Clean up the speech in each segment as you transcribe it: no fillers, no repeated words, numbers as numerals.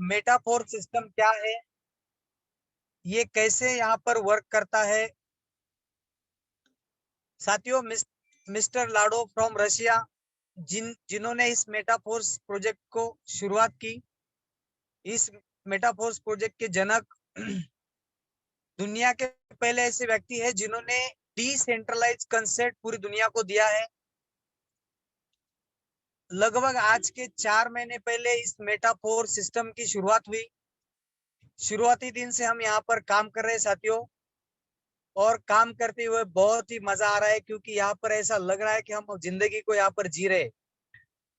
Metaphor system क्या है, ये कैसे यहाँ पर वर्क करता है। साथियों, मिस्टर लाडो फ्रॉम रशिया जिन्होंने इस मेटाफोर्स प्रोजेक्ट को शुरुआत की। इस मेटाफोर्स प्रोजेक्ट के जनक दुनिया के पहले ऐसे व्यक्ति है जिन्होंने डिसेंट्रलाइज कंसेप्ट पूरी दुनिया को दिया है। लगभग आज के 4 महीने पहले इस मेटाफोर सिस्टम की शुरुआत हुई। शुरुआती दिन से हम यहाँ पर काम कर रहे हैं साथियों, और काम करते हुए बहुत ही मजा आ रहा है, क्योंकि यहाँ पर ऐसा लग रहा है कि हम जिंदगी को यहाँ पर जी रहे हैं।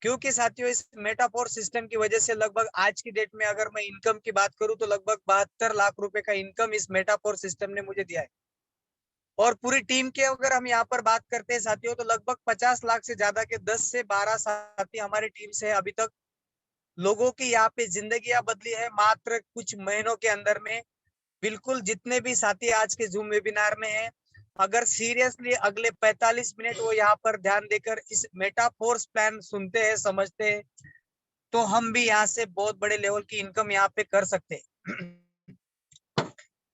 क्योंकि साथियों, इस मेटाफोर सिस्टम की वजह से लगभग आज की डेट में अगर मैं इनकम की बात करूं तो लगभग 72 लाख रुपए का इनकम इस मेटाफोर सिस्टम ने मुझे दिया है। और पूरी टीम के अगर हम यहाँ पर बात करते हैं साथियों, तो लगभग 50 लाख से ज्यादा के 10 से 12 साथी हमारी टीम से अभी तक लोगों की यहाँ पे जिंदगियां बदली है मात्र कुछ महीनों के अंदर में। बिल्कुल, जितने भी साथी आज के जूम वेबिनार में हैं, अगर सीरियसली अगले 45 मिनट वो यहाँ पर ध्यान देकर इस मेटाफोर्स प्लान सुनते हैं, समझते हैं, तो हम भी यहाँ से बहुत बड़े लेवल की इनकम यहाँ पे कर सकते हैं।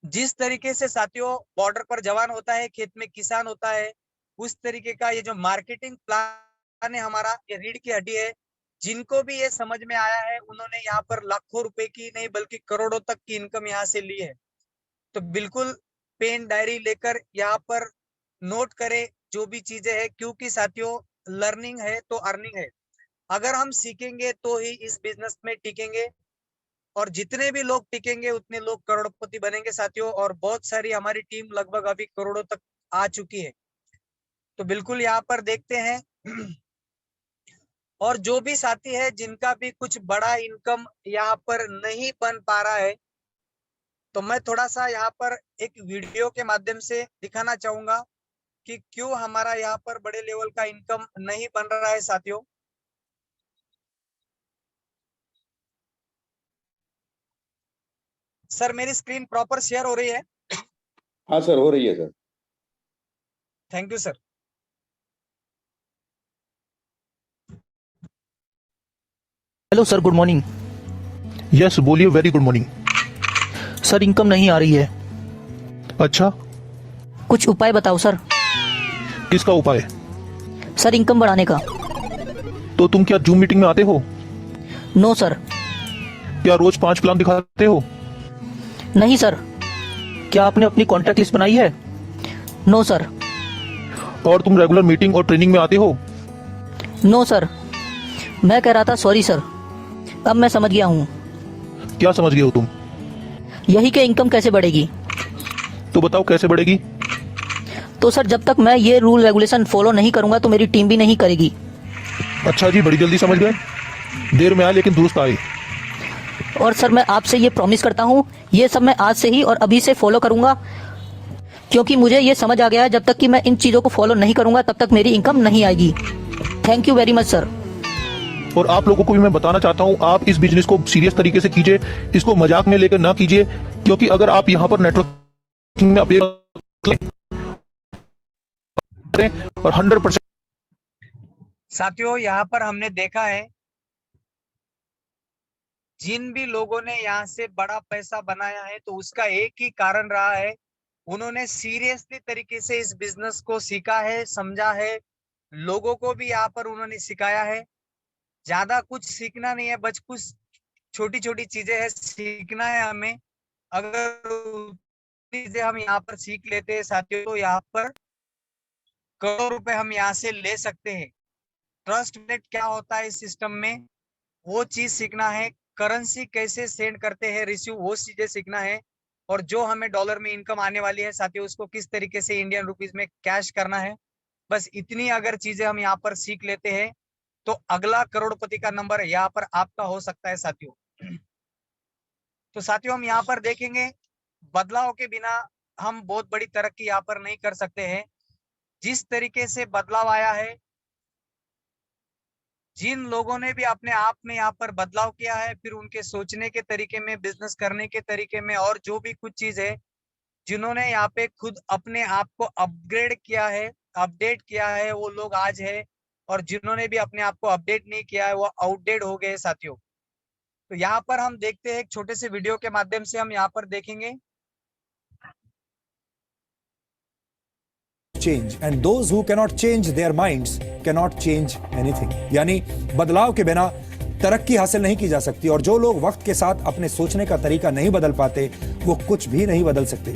जिस तरीके से साथियों बॉर्डर पर जवान होता है, खेत में किसान होता है, उस तरीके का ये जो मार्केटिंग प्लान है हमारा, ये रीढ़ की हड्डी है। जिनको भी ये समझ में आया है, उन्होंने यहाँ पर लाखों रुपए की नहीं बल्कि करोड़ों तक की इनकम यहाँ से ली है। तो बिल्कुल पेन डायरी लेकर यहाँ पर नोट करें जो भी चीजें हैं, क्योंकि साथियों लर्निंग है तो अर्निंग है। अगर हम सीखेंगे तो ही इस बिजनेस में टिकेंगे, और जितने भी लोग टिकेंगे उतने लोग करोड़पति बनेंगे साथियों। और बहुत सारी हमारी टीम लगभग अभी करोड़ों तक आ चुकी है। तो बिल्कुल यहाँ पर देखते हैं। और जो भी साथी है जिनका भी कुछ बड़ा इनकम यहाँ पर नहीं बन पा रहा है, तो मैं थोड़ा सा यहाँ पर एक वीडियो के माध्यम से दिखाना चाहूंगा कि क्यों हमारा यहाँ पर बड़े लेवल का इनकम नहीं बन रहा है साथियों। सर, मेरी स्क्रीन प्रॉपर शेयर हो रही है? हाँ सर, हो रही है sir. Thank you sir. Hello sir, good morning. Yes बोलिए, very good morning. Sir, income नहीं आ रही है। अच्छा, कुछ उपाय बताओ सर। किसका उपाय? सर, इनकम बढ़ाने का। तो तुम क्या जूम मीटिंग में आते हो? No sir. क्या रोज 5 प्लान दिखाते हो? नहीं सर। क्या आपने अपनी कॉन्टैक्ट लिस्ट बनाई है? No sir. और तुम रेगुलर मीटिंग और ट्रेनिंग में आते हो? No sir. मैं कह रहा था सॉरी सर, अब मैं समझ गया हूँ। क्या समझ गए हो तुम? यही कि इनकम कैसे बढ़ेगी। तो बताओ कैसे बढ़ेगी? तो सर, जब तक मैं ये रूल रेगुलेशन फॉलो नहीं करूंगा तो मेरी टीम भी नहीं करेगी। अच्छा जी, बड़ी जल्दी समझ गए। देर में आए लेकिन दुरुस्त आए। और सर, मैं आपसे ये प्रॉमिस करता हूँ, ये सब मैं आज से ही और अभी से फॉलो करूंगा, क्योंकि मुझे ये समझ आ गया है जब तक कि मैं इन चीज़ों को फॉलो नहीं करूंगा तब तक मेरी इनकम नहीं आएगी। Thank you very much sir. और आप लोगों को भी मैं बताना चाहता हूं, आप इस बिजनेस को सीरियस तरीके से कीजिए, इसको मजाक में लेकर ना कीजिए, क्योंकि अगर आप यहाँ पर नेटवर्किंग में अपडेट और 100% साथियों, यहाँ पर हमने देखा है जिन भी लोगों ने यहाँ से बड़ा पैसा बनाया है, तो उसका एक ही कारण रहा है, उन्होंने सीरियसली तरीके से इस बिजनेस को सीखा है, समझा है, लोगों को भी यहाँ पर उन्होंने सिखाया है। ज्यादा कुछ सीखना नहीं है, बस कुछ छोटी छोटी चीजें है सीखना है हमें। अगर चीजें हम यहाँ पर सीख लेते हैं साथियों, तो यहाँ पर करोड़ों रुपए हम यहाँ से ले सकते हैं। ट्रस्ट वैलेट क्या होता है इस सिस्टम में, वो चीज सीखना है। करेंसी कैसे सेंड करते हैं, रिसीव, वो चीजें सीखना है। और जो हमें डॉलर में इनकम आने वाली है साथियों, उसको किस तरीके से इंडियन रुपीज में कैश करना है। बस इतनी अगर चीजें हम यहाँ पर सीख लेते हैं, तो अगला करोड़पति का नंबर यहाँ पर आपका हो सकता है साथियों। तो साथियों, हम यहाँ पर देखेंगे बदलाव के बिना हम बहुत बड़ी तरक्की यहाँ पर नहीं कर सकते हैं। जिस तरीके से बदलाव आया है, जिन लोगों ने भी अपने आप में यहाँ पर बदलाव किया है, फिर उनके सोचने के तरीके में, बिजनेस करने के तरीके में, और जो भी कुछ चीज है, जिन्होंने यहाँ पे खुद अपने आप को अपग्रेड किया है, अपडेट किया है, वो लोग आज है। और जिन्होंने भी अपने आप को अपडेट नहीं किया है, वो आउटडेट हो गए साथियों। तो यहाँ पर हम देखते हैं एक छोटे से वीडियो के माध्यम से हम यहाँ पर देखेंगे। change and those who cannot change their minds cannot change anything। यानी बदलाव के बिना तरक्की हासिल नहीं की जा सकती, और जो लोग वक्त के साथ अपने सोचने का तरीका नहीं बदल पाते वो कुछ भी नहीं बदल सकते,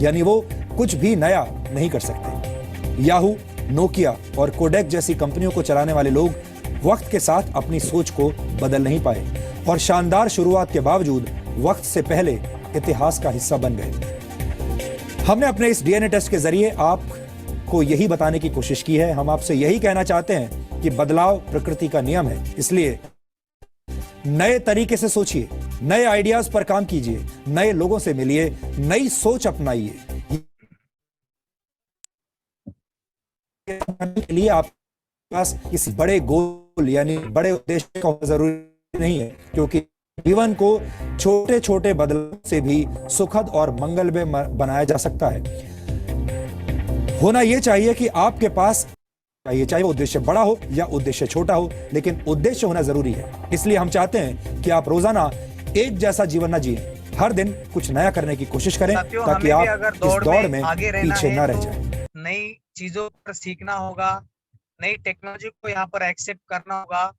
यानी वो कुछ भी नया नहीं कर सकते। याहू, नोकिया और कोडेक जैसी कंपनियों को चलाने वाले लोग वक्त के साथ अपनी सोच को बदल नहीं पाए और शानदार शुरुआत के बावजूद वक्त से पहले इतिहास का हिस्सा बन गए। हमने अपने इस डीएनए टेस्ट के जरिए आपको यही बताने की कोशिश की है। हम आपसे यही कहना चाहते हैं कि बदलाव प्रकृति का नियम है, इसलिए नए तरीके से सोचिए, नए आइडियाज पर काम कीजिए, नए लोगों से मिलिए, नई सोच अपनाइए। के लिए आपके पास किसी बड़े गोल यानी बड़े उद्देश्य का जरूरी नहीं है, क्योंकि जीवन को छोटे छोटे बदलाव से भी सुखद और मंगलमय बनाया जा सकता है। होना यह चाहिए कि आपके पास चाहिए, चाहे वो उद्देश्य बड़ा हो या उद्देश्य छोटा हो, लेकिन उद्देश्य होना जरूरी है। इसलिए हम चाहते हैं कि आप रोजाना एक जैसा जीवन न जिए, हर दिन कुछ नया करने की कोशिश करें ताकि आप इस दौड़ में पीछे न रह जाएं। नई चीजों पर सीखना होगा, नई टेक्नोलॉजी को यहाँ पर एक्सेप्ट करना होगा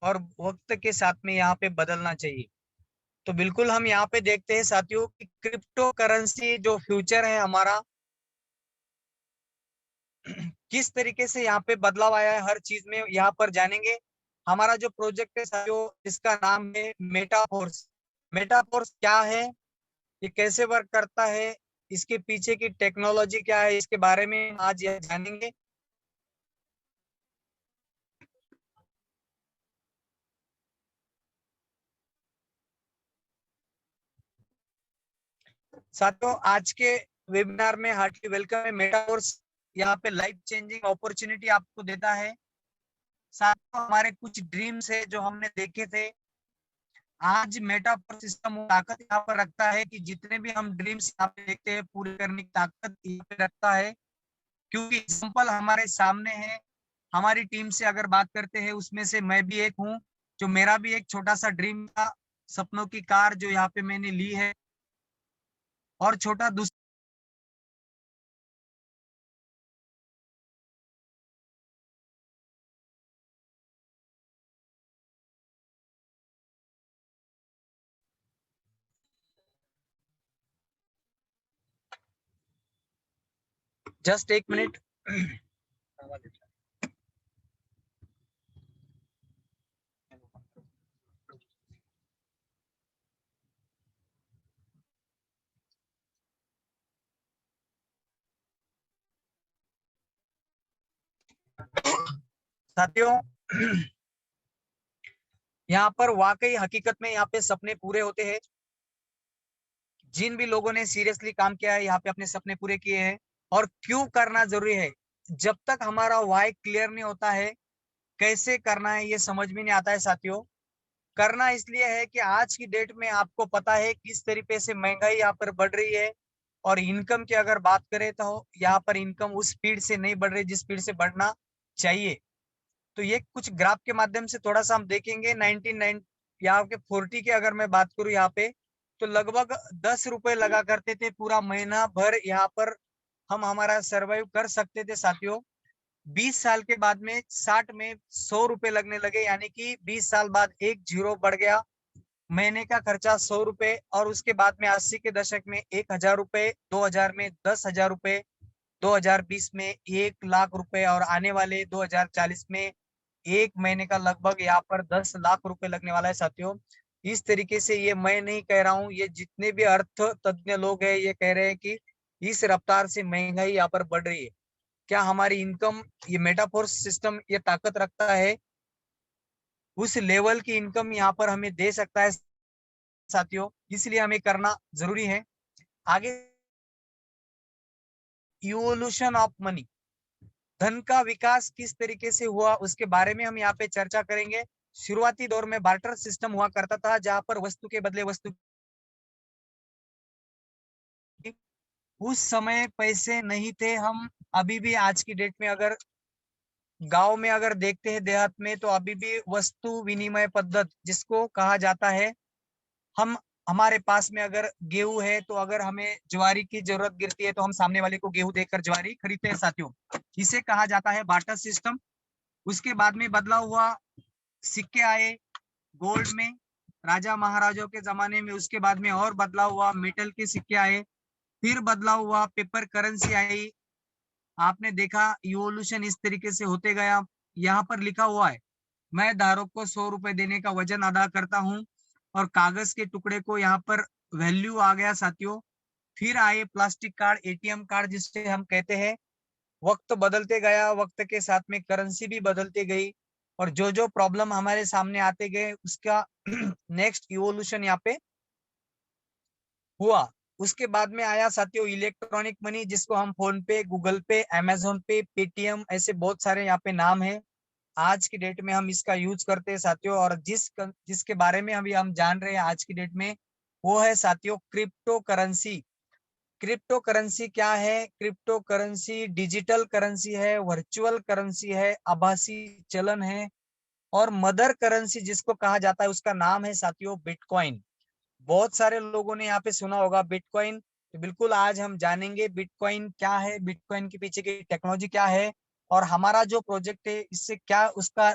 और वक्त के साथ में यहाँ पे बदलना चाहिए। तो बिल्कुल हम यहाँ पे देखते हैं साथियों कि क्रिप्टो करेंसी जो फ्यूचर है हमारा, किस तरीके से यहाँ पे बदलाव आया है हर चीज में यहाँ पर जानेंगे। हमारा जो प्रोजेक्ट है साथियों, इसका नाम है मेटाफोर्स। मेटाफोर्स क्या है, ये कैसे वर्क करता है, इसके पीछे की टेक्नोलॉजी क्या है, इसके बारे में आज यह जानेंगे। साथियों आज के वेबिनार में हार्टली वेलकम है। मेटाफोर्स यहाँ पे लाइफ चेंजिंग अपॉर्चुनिटी आपको देता है। साथियों हमारे कुछ ड्रीम्स है जो हमने देखे थे, आज मेटाफोर सिस्टम ताकत यहाँ पर रखता है कि जितने भी हम ड्रीम्स यहाँ पे देखते हैं पूरे करने की ताकत यहाँ पे रखता है, क्योंकि एग्जाम्पल हमारे सामने है। हमारी टीम से अगर बात करते हैं उसमें से मैं भी एक हूँ, जो मेरा भी एक छोटा सा ड्रीम था, सपनों की कार जो यहाँ पे मैंने ली है, और छोटा दूसरा जस्ट एक मिनट। साथियों यहाँ पर वाकई हकीकत में यहाँ पे सपने पूरे होते हैं। जिन भी लोगों ने सीरियसली काम किया है यहाँ पे अपने सपने पूरे किए हैं। और क्यों करना जरूरी है, जब तक हमारा वाई क्लियर नहीं होता है, कैसे करना है ये समझ में नहीं आता है साथियों। करना इसलिए है कि आज की डेट में आपको पता है किस तरीके से महंगाई यहाँ पर बढ़ रही है, और इनकम की अगर बात करें तो यहाँ पर इनकम उस स्पीड से नहीं बढ़ रही जिस स्पीड से बढ़ना चाहिए। तो ये कुछ ग्राफ के माध्यम से थोड़ा सा हम देखेंगे। 99 यहाँ के 40 की अगर मैं बात करूँ यहाँ पे, तो लगभग 10 रुपए लगा करते थे पूरा महीना भर, यहाँ पर हम हमारा सर्वाइव कर सकते थे साथियों। 20 साल के बाद में 60 में 100 रुपए लगने लगे, यानी कि 20 साल बाद एक जीरो बढ़ गया। महीने का खर्चा 100 रुपए, और उसके बाद में 80 के दशक में 1000 रुपए, 2000 में 10,000 रुपए, 2020 में 1,00,000 रुपए, और आने वाले 2040 में एक महीने का लगभग यहाँ पर 10 लाख रुपए लगने वाला है साथियों। इस तरीके से, ये मैं नहीं कह रहा हूँ, ये जितने भी अर्थ तज्ञ लोग हैं ये कह रहे हैं कि इस रफ्तार से महंगाई यहाँ पर बढ़ रही है। क्या हमारी इनकम, ये मेटाफोर्स सिस्टम ये ताकत रखता है, उस लेवल की इनकम यहाँ पर हमें दे सकता है साथियों, इसलिए हमें करना जरूरी है। आगे इवोल्यूशन ऑफ मनी, धन का विकास किस तरीके से हुआ उसके बारे में हम यहाँ पे चर्चा करेंगे। शुरुआती दौर में बार्टर सिस्टम हुआ करता था, जहां पर वस्तु के बदले वस्तु, उस समय पैसे नहीं थे। हम अभी भी आज की डेट में अगर गांव में अगर देखते हैं देहात में, तो अभी भी वस्तु विनिमय पद्धत जिसको कहा जाता है, हम हमारे पास में अगर गेहूं है तो अगर हमें ज्वारी की जरूरत गिरती है तो हम सामने वाले को गेहूं देकर ज्वारी खरीदते हैं साथियों। इसे कहा जाता है बार्टर सिस्टम। उसके बाद में बदला हुआ सिक्के आए गोल्ड में राजा महाराजाओं के जमाने में। उसके बाद में और बदला हुआ मेटल के सिक्के आए, फिर बदला हुआ पेपर करेंसी आई। आपने देखा इवोल्यूशन इस तरीके से होते गया। यहाँ पर लिखा हुआ है, मैं धारक को 100 रुपए देने का वजन अदा करता हूँ, और कागज के टुकड़े को यहाँ पर वैल्यू आ गया साथियों। फिर आए प्लास्टिक कार्ड, एटीएम कार्ड जिसे हम कहते हैं। वक्त बदलते गया, वक्त के साथ में करेंसी भी बदलती गई, और जो जो प्रॉब्लम हमारे सामने आते गए उसका नेक्स्ट इवोल्यूशन यहाँ पे हुआ। उसके बाद में आया साथियों इलेक्ट्रॉनिक मनी, जिसको हम फोन पे, गूगल पे, अमेजोन पे, पेटीएम, ऐसे बहुत सारे यहाँ पे नाम है। आज की डेट में हम इसका यूज करते हैं साथियों। और जिसके बारे में अभी हम जान रहे हैं आज की डेट में, वो है साथियों क्रिप्टो करेंसी। क्रिप्टो करेंसी क्या है? क्रिप्टो करेंसी डिजिटल करेंसी है, वर्चुअल करेंसी है, आभासी चलन है, और मदर करेंसी जिसको कहा जाता है उसका नाम है साथियों बिटकॉइन। बहुत सारे लोगों ने यहाँ पे सुना होगा बिटकॉइन। तो बिल्कुल आज हम जानेंगे बिटकॉइन क्या है, बिटकॉइन के पीछे की टेक्नोलॉजी क्या है, और हमारा जो प्रोजेक्ट है इससे क्या उसका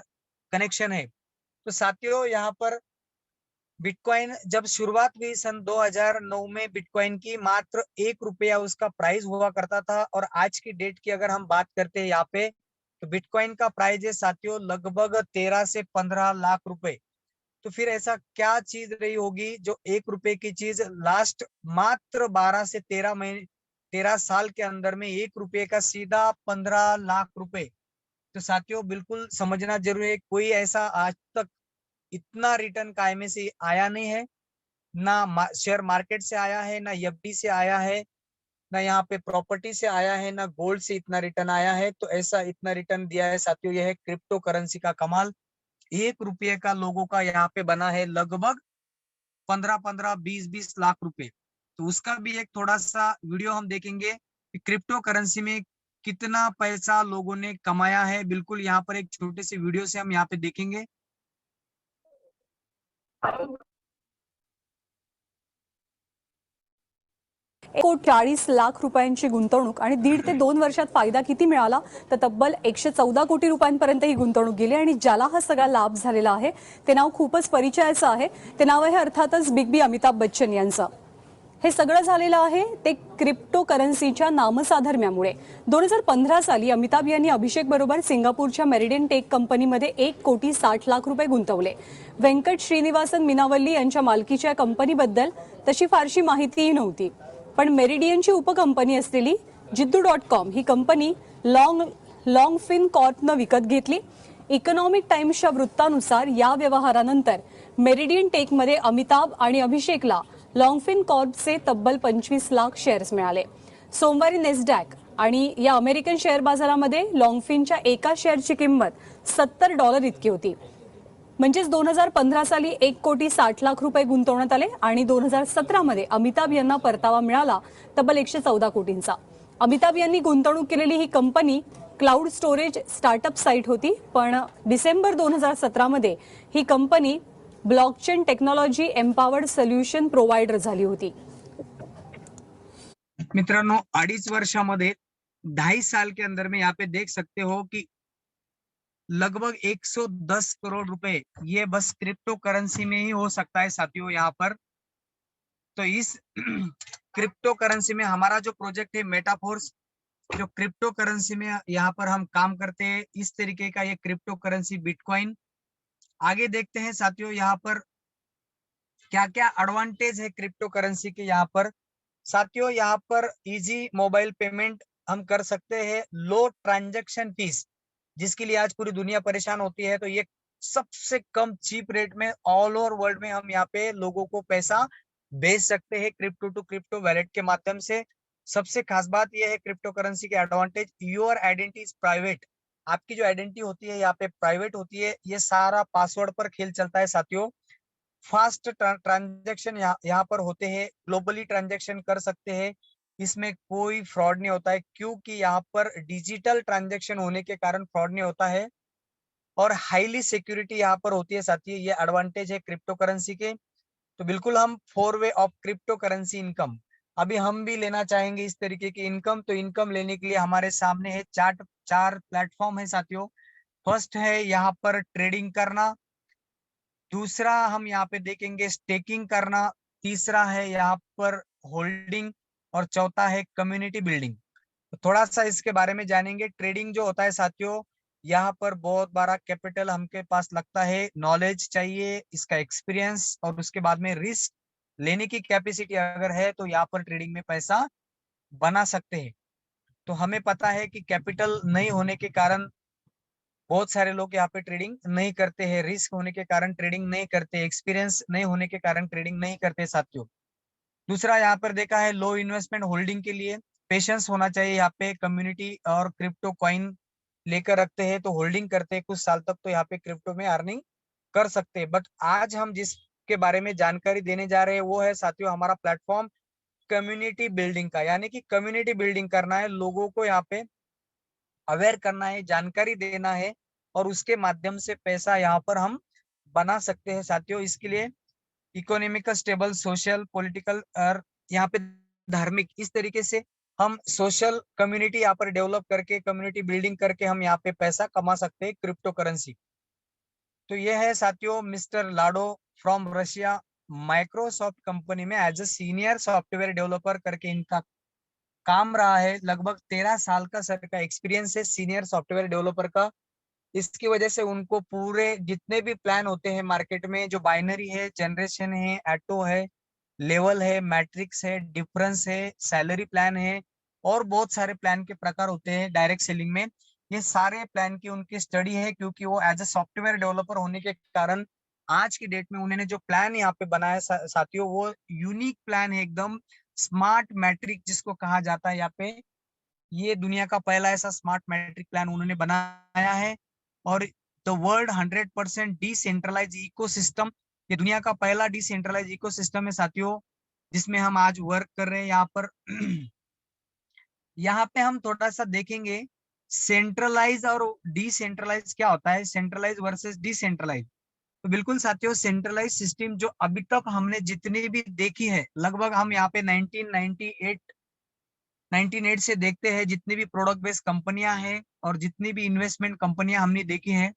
कनेक्शन है। तो साथियों यहाँ पर बिटकॉइन जब शुरुआत हुई सन 2009 में, बिटकॉइन की मात्र 1 रुपया उसका प्राइस हुआ करता था। और आज की डेट की अगर हम बात करते हैं यहाँ पे, तो बिटकॉइन का प्राइस है साथियों लगभग 13 से 15 लाख रुपए। तो फिर ऐसा क्या चीज रही होगी जो 1 रुपए की चीज लास्ट मात्र 12 से 13 साल के अंदर में 1 रुपए का सीधा 15 लाख रुपए। तो साथियों बिल्कुल समझना जरूरी है, कोई ऐसा आज तक इतना रिटर्न कायमे से आया नहीं है। ना शेयर मार्केट से आया है, ना एफडी से आया है, ना यहाँ पे प्रॉपर्टी से आया है, ना गोल्ड से इतना रिटर्न आया है। तो ऐसा इतना रिटर्न दिया है साथियों, यह है क्रिप्टो करेंसी का कमाल। 1 रुपये का लोगों का यहाँ पे बना है लगभग 15-15, 20-20 लाख रुपए। तो उसका भी एक थोड़ा सा वीडियो हम देखेंगे कि क्रिप्टो करेंसी में कितना पैसा लोगों ने कमाया है। बिल्कुल यहाँ पर एक छोटे से वीडियो से हम यहाँ पे देखेंगे। कोटी 40 लाख रुपयांची गुंतवणूक आणि 1.5 ते 2 वर्षात फायदा किती मिळाला तर तब्बल 114 कोटी रुपयांपर्यंत ही गुंतवणूक गेली आणि ज्याला हा सगळा लाभ झालेला आहे ते नाव खूपच परिचयाचं आहे. ते नाव आहे अर्थातच बिग बी अमिताभ बच्चन यांचं. हे सगळं झालेलं आहे ते क्रिप्टो करन्सीच्या नामसाधर्म्यामुळे. 2015 साली अमिताभ यांनी अभिषेक बरोबर सिंगापूरच्या मेरिडियन टेक कंपनीमध्ये 1 कोटी 60 लाख रुपये गुंतवले. वेंकट श्रीनिवासन मिनावल्ली यांच्या मालकीच्या कंपनीबद्दल तशी फारशी माहितीही नव्हती. पण मेरिडियनची उपकंपनी असलेली जिद्दू.com ही कंपनी लॉन्गफिन कॉर्पनं विकत घेतली. इकॉनॉमिक टाइम्सच्या वृत्तानुसार या व्यवहारानंतर मेरिडियन टेकमध्ये अमिताभ आणि अभिषेकला लॉन्गफिन कॉर्पचे तब्बल 25 लाख शेअर्स मिळाले. सोमवारी नेस्डॅक आणि या अमेरिकन शेअर बाजारामध्ये लॉन्गफिनच्या एका शेअरची किंमत $70 इतकी होती. म्हणजेच 2015 साली 1 कोटी 60 लाख रुपये गुंतवण्यात आले आणि 2017 मध्ये अमिताभ यांना परतावा मिळाला तब्बल 114 कोटींचा. अमिताभ यांनी गुंतवणूक केलेली ही company cloud storage startup site होती. पण डिसेंबर 2017 मध्ये ही company blockchain technology empowered solution provider झाली होती. मित्रांनो 2.5 वर्षामध्ये 2.5 साल के अंदर में यहाँ पे देख सकते हो कि लगभग 110 करोड़ रुपए ये बस क्रिप्टो करेंसी में ही हो सकता है साथियों यहाँ पर। तो इस क्रिप्टो करेंसी में हमारा जो प्रोजेक्ट है मेटाफोर्स, जो क्रिप्टो करेंसी में यहाँ पर हम काम करते हैं, इस तरीके का ये क्रिप्टो करेंसी बिटकॉइन। आगे देखते हैं साथियों यहाँ पर क्या क्या एडवांटेज है क्रिप्टो करेंसी के। यहाँ पर साथियों यहाँ पर इजी मोबाइल पेमेंट हम कर सकते हैं, लो ट्रांजैक्शन फीस जिसके लिए आज पूरी दुनिया परेशान होती है। तो ये सबसे कम चीप रेट में ऑल ओवर वर्ल्ड में हम यहाँ पे लोगों को पैसा भेज सकते हैं क्रिप्टो टू क्रिप्टो वैलेट के माध्यम से। सबसे खास बात यह है क्रिप्टो करेंसी के advantage, your identity is private. आपकी जो आइडेंटिटी होती है यहाँ पे प्राइवेट होती है। ये सारा पासवर्ड पर खेल चलता है साथियों। फास्ट ट्रांजैक्शन यहाँ पर होते हैं, ग्लोबली ट्रांजैक्शन कर सकते हैं। इसमें कोई फ्रॉड नहीं होता है, क्योंकि यहाँ पर डिजिटल ट्रांजैक्शन होने के कारण फ्रॉड नहीं होता है और हाईली सिक्योरिटी यहाँ पर होती है साथियों। ये एडवांटेज है क्रिप्टो करेंसी के। तो बिल्कुल हम 4 way of crypto currency income, अभी हम भी लेना चाहेंगे इस तरीके की इनकम। तो इनकम लेने के लिए हमारे सामने है चार प्लेटफॉर्म है साथियों। फर्स्ट है यहाँ पर ट्रेडिंग करना, दूसरा हम यहाँ पे देखेंगे स्टेकिंग करना, तीसरा है यहाँ पर होल्डिंग और चौथा है कम्युनिटी बिल्डिंग। तो थोड़ा सा इसके बारे में जानेंगे। ट्रेडिंग जो होता है साथियों, यहाँ पर बहुत बड़ा कैपिटल हमके पास लगता है, नॉलेज चाहिए, इसका एक्सपीरियंस और उसके बाद में रिस्क लेने की कैपेसिटी अगर है तो यहाँ पर ट्रेडिंग में पैसा बना सकते हैं। तो हमें पता है कि कैपिटल नहीं होने के कारण बहुत सारे लोग यहाँ पे ट्रेडिंग नहीं करते हैं, रिस्क होने के कारण ट्रेडिंग नहीं करते, एक्सपीरियंस नहीं होने के कारण ट्रेडिंग नहीं करते साथियों। दूसरा यहाँ पर देखा है लो इन्वेस्टमेंट होल्डिंग के लिए पेशेंस होना चाहिए। यहाँ पे कम्युनिटी और क्रिप्टो कॉइन लेकर रखते हैं तो होल्डिंग करते हैं कुछ साल तक, तो यहाँ पे क्रिप्टो में अर्निंग कर सकते हैं। बट आज हम जिसके बारे में जानकारी देने जा रहे हैं वो है साथियों हमारा प्लेटफॉर्म कम्युनिटी बिल्डिंग का। यानी कि कम्युनिटी बिल्डिंग करना है, लोगों को यहाँ पे अवेयर करना है, जानकारी देना है और उसके माध्यम से पैसा यहाँ पर हम बना सकते हैं साथियों। इसके लिए इकोनॉमिकल स्टेबल, सोशल, पॉलिटिकल और यहाँ पे धार्मिक, इस तरीके से हम सोशल कम्युनिटी यहाँ पर डेवलप करके कम्युनिटी बिल्डिंग करके हम यहाँ पे पैसा कमा सकते हैं क्रिप्टो करेंसी। तो ये है साथियों mister Lado from Russia, Microsoft company में as a senior software developer करके इनका काम रहा है। लगभग 13 साल का सर का एक्सपीरियंस है सीनियर सॉफ्टवेयर डेवलपर का। इसकी वजह से उनको पूरे जितने भी प्लान होते हैं मार्केट में, जो बाइनरी है, जनरेशन है, एटो है, लेवल है, मैट्रिक्स है, डिफरेंस है, सैलरी प्लान है और बहुत सारे प्लान के प्रकार होते हैं डायरेक्ट सेलिंग में, ये सारे प्लान की उनकी स्टडी है। क्योंकि वो एज ए सॉफ्टवेयर डेवलपर होने के कारण आज की डेट में उन्होंने जो प्लान यहाँ पे बनाया साथियों वो यूनिक प्लान है, एकदम स्मार्ट मैट्रिक जिसको कहा जाता है। यहाँ पे ये दुनिया का पहला ऐसा स्मार्ट मैट्रिक प्लान उन्होंने बनाया है। और द वर्ल्ड 100% डिसेंट्रलाइज इकोसिस्टम, ये दुनिया का पहला डिसेंट्रलाइज इकोसिस्टम है साथियों जिसमें हम आज वर्क कर रहे हैं यहाँ पर। यहाँ पे हम थोड़ा सा देखेंगे सेंट्रलाइज और डिसेंट्रलाइज क्या होता है, सेंट्रलाइज वर्सेस डिसेंट्रलाइज। तो बिल्कुल साथियों सेंट्रलाइज सिस्टम जो अभी तक हमने जितनी भी देखी है, लगभग हम यहाँ पे 1998 से देखते हैं जितनी भी प्रोडक्ट बेस्ड कंपनियां हैं और जितनी भी इन्वेस्टमेंट कंपनियां हमने देखी हैं।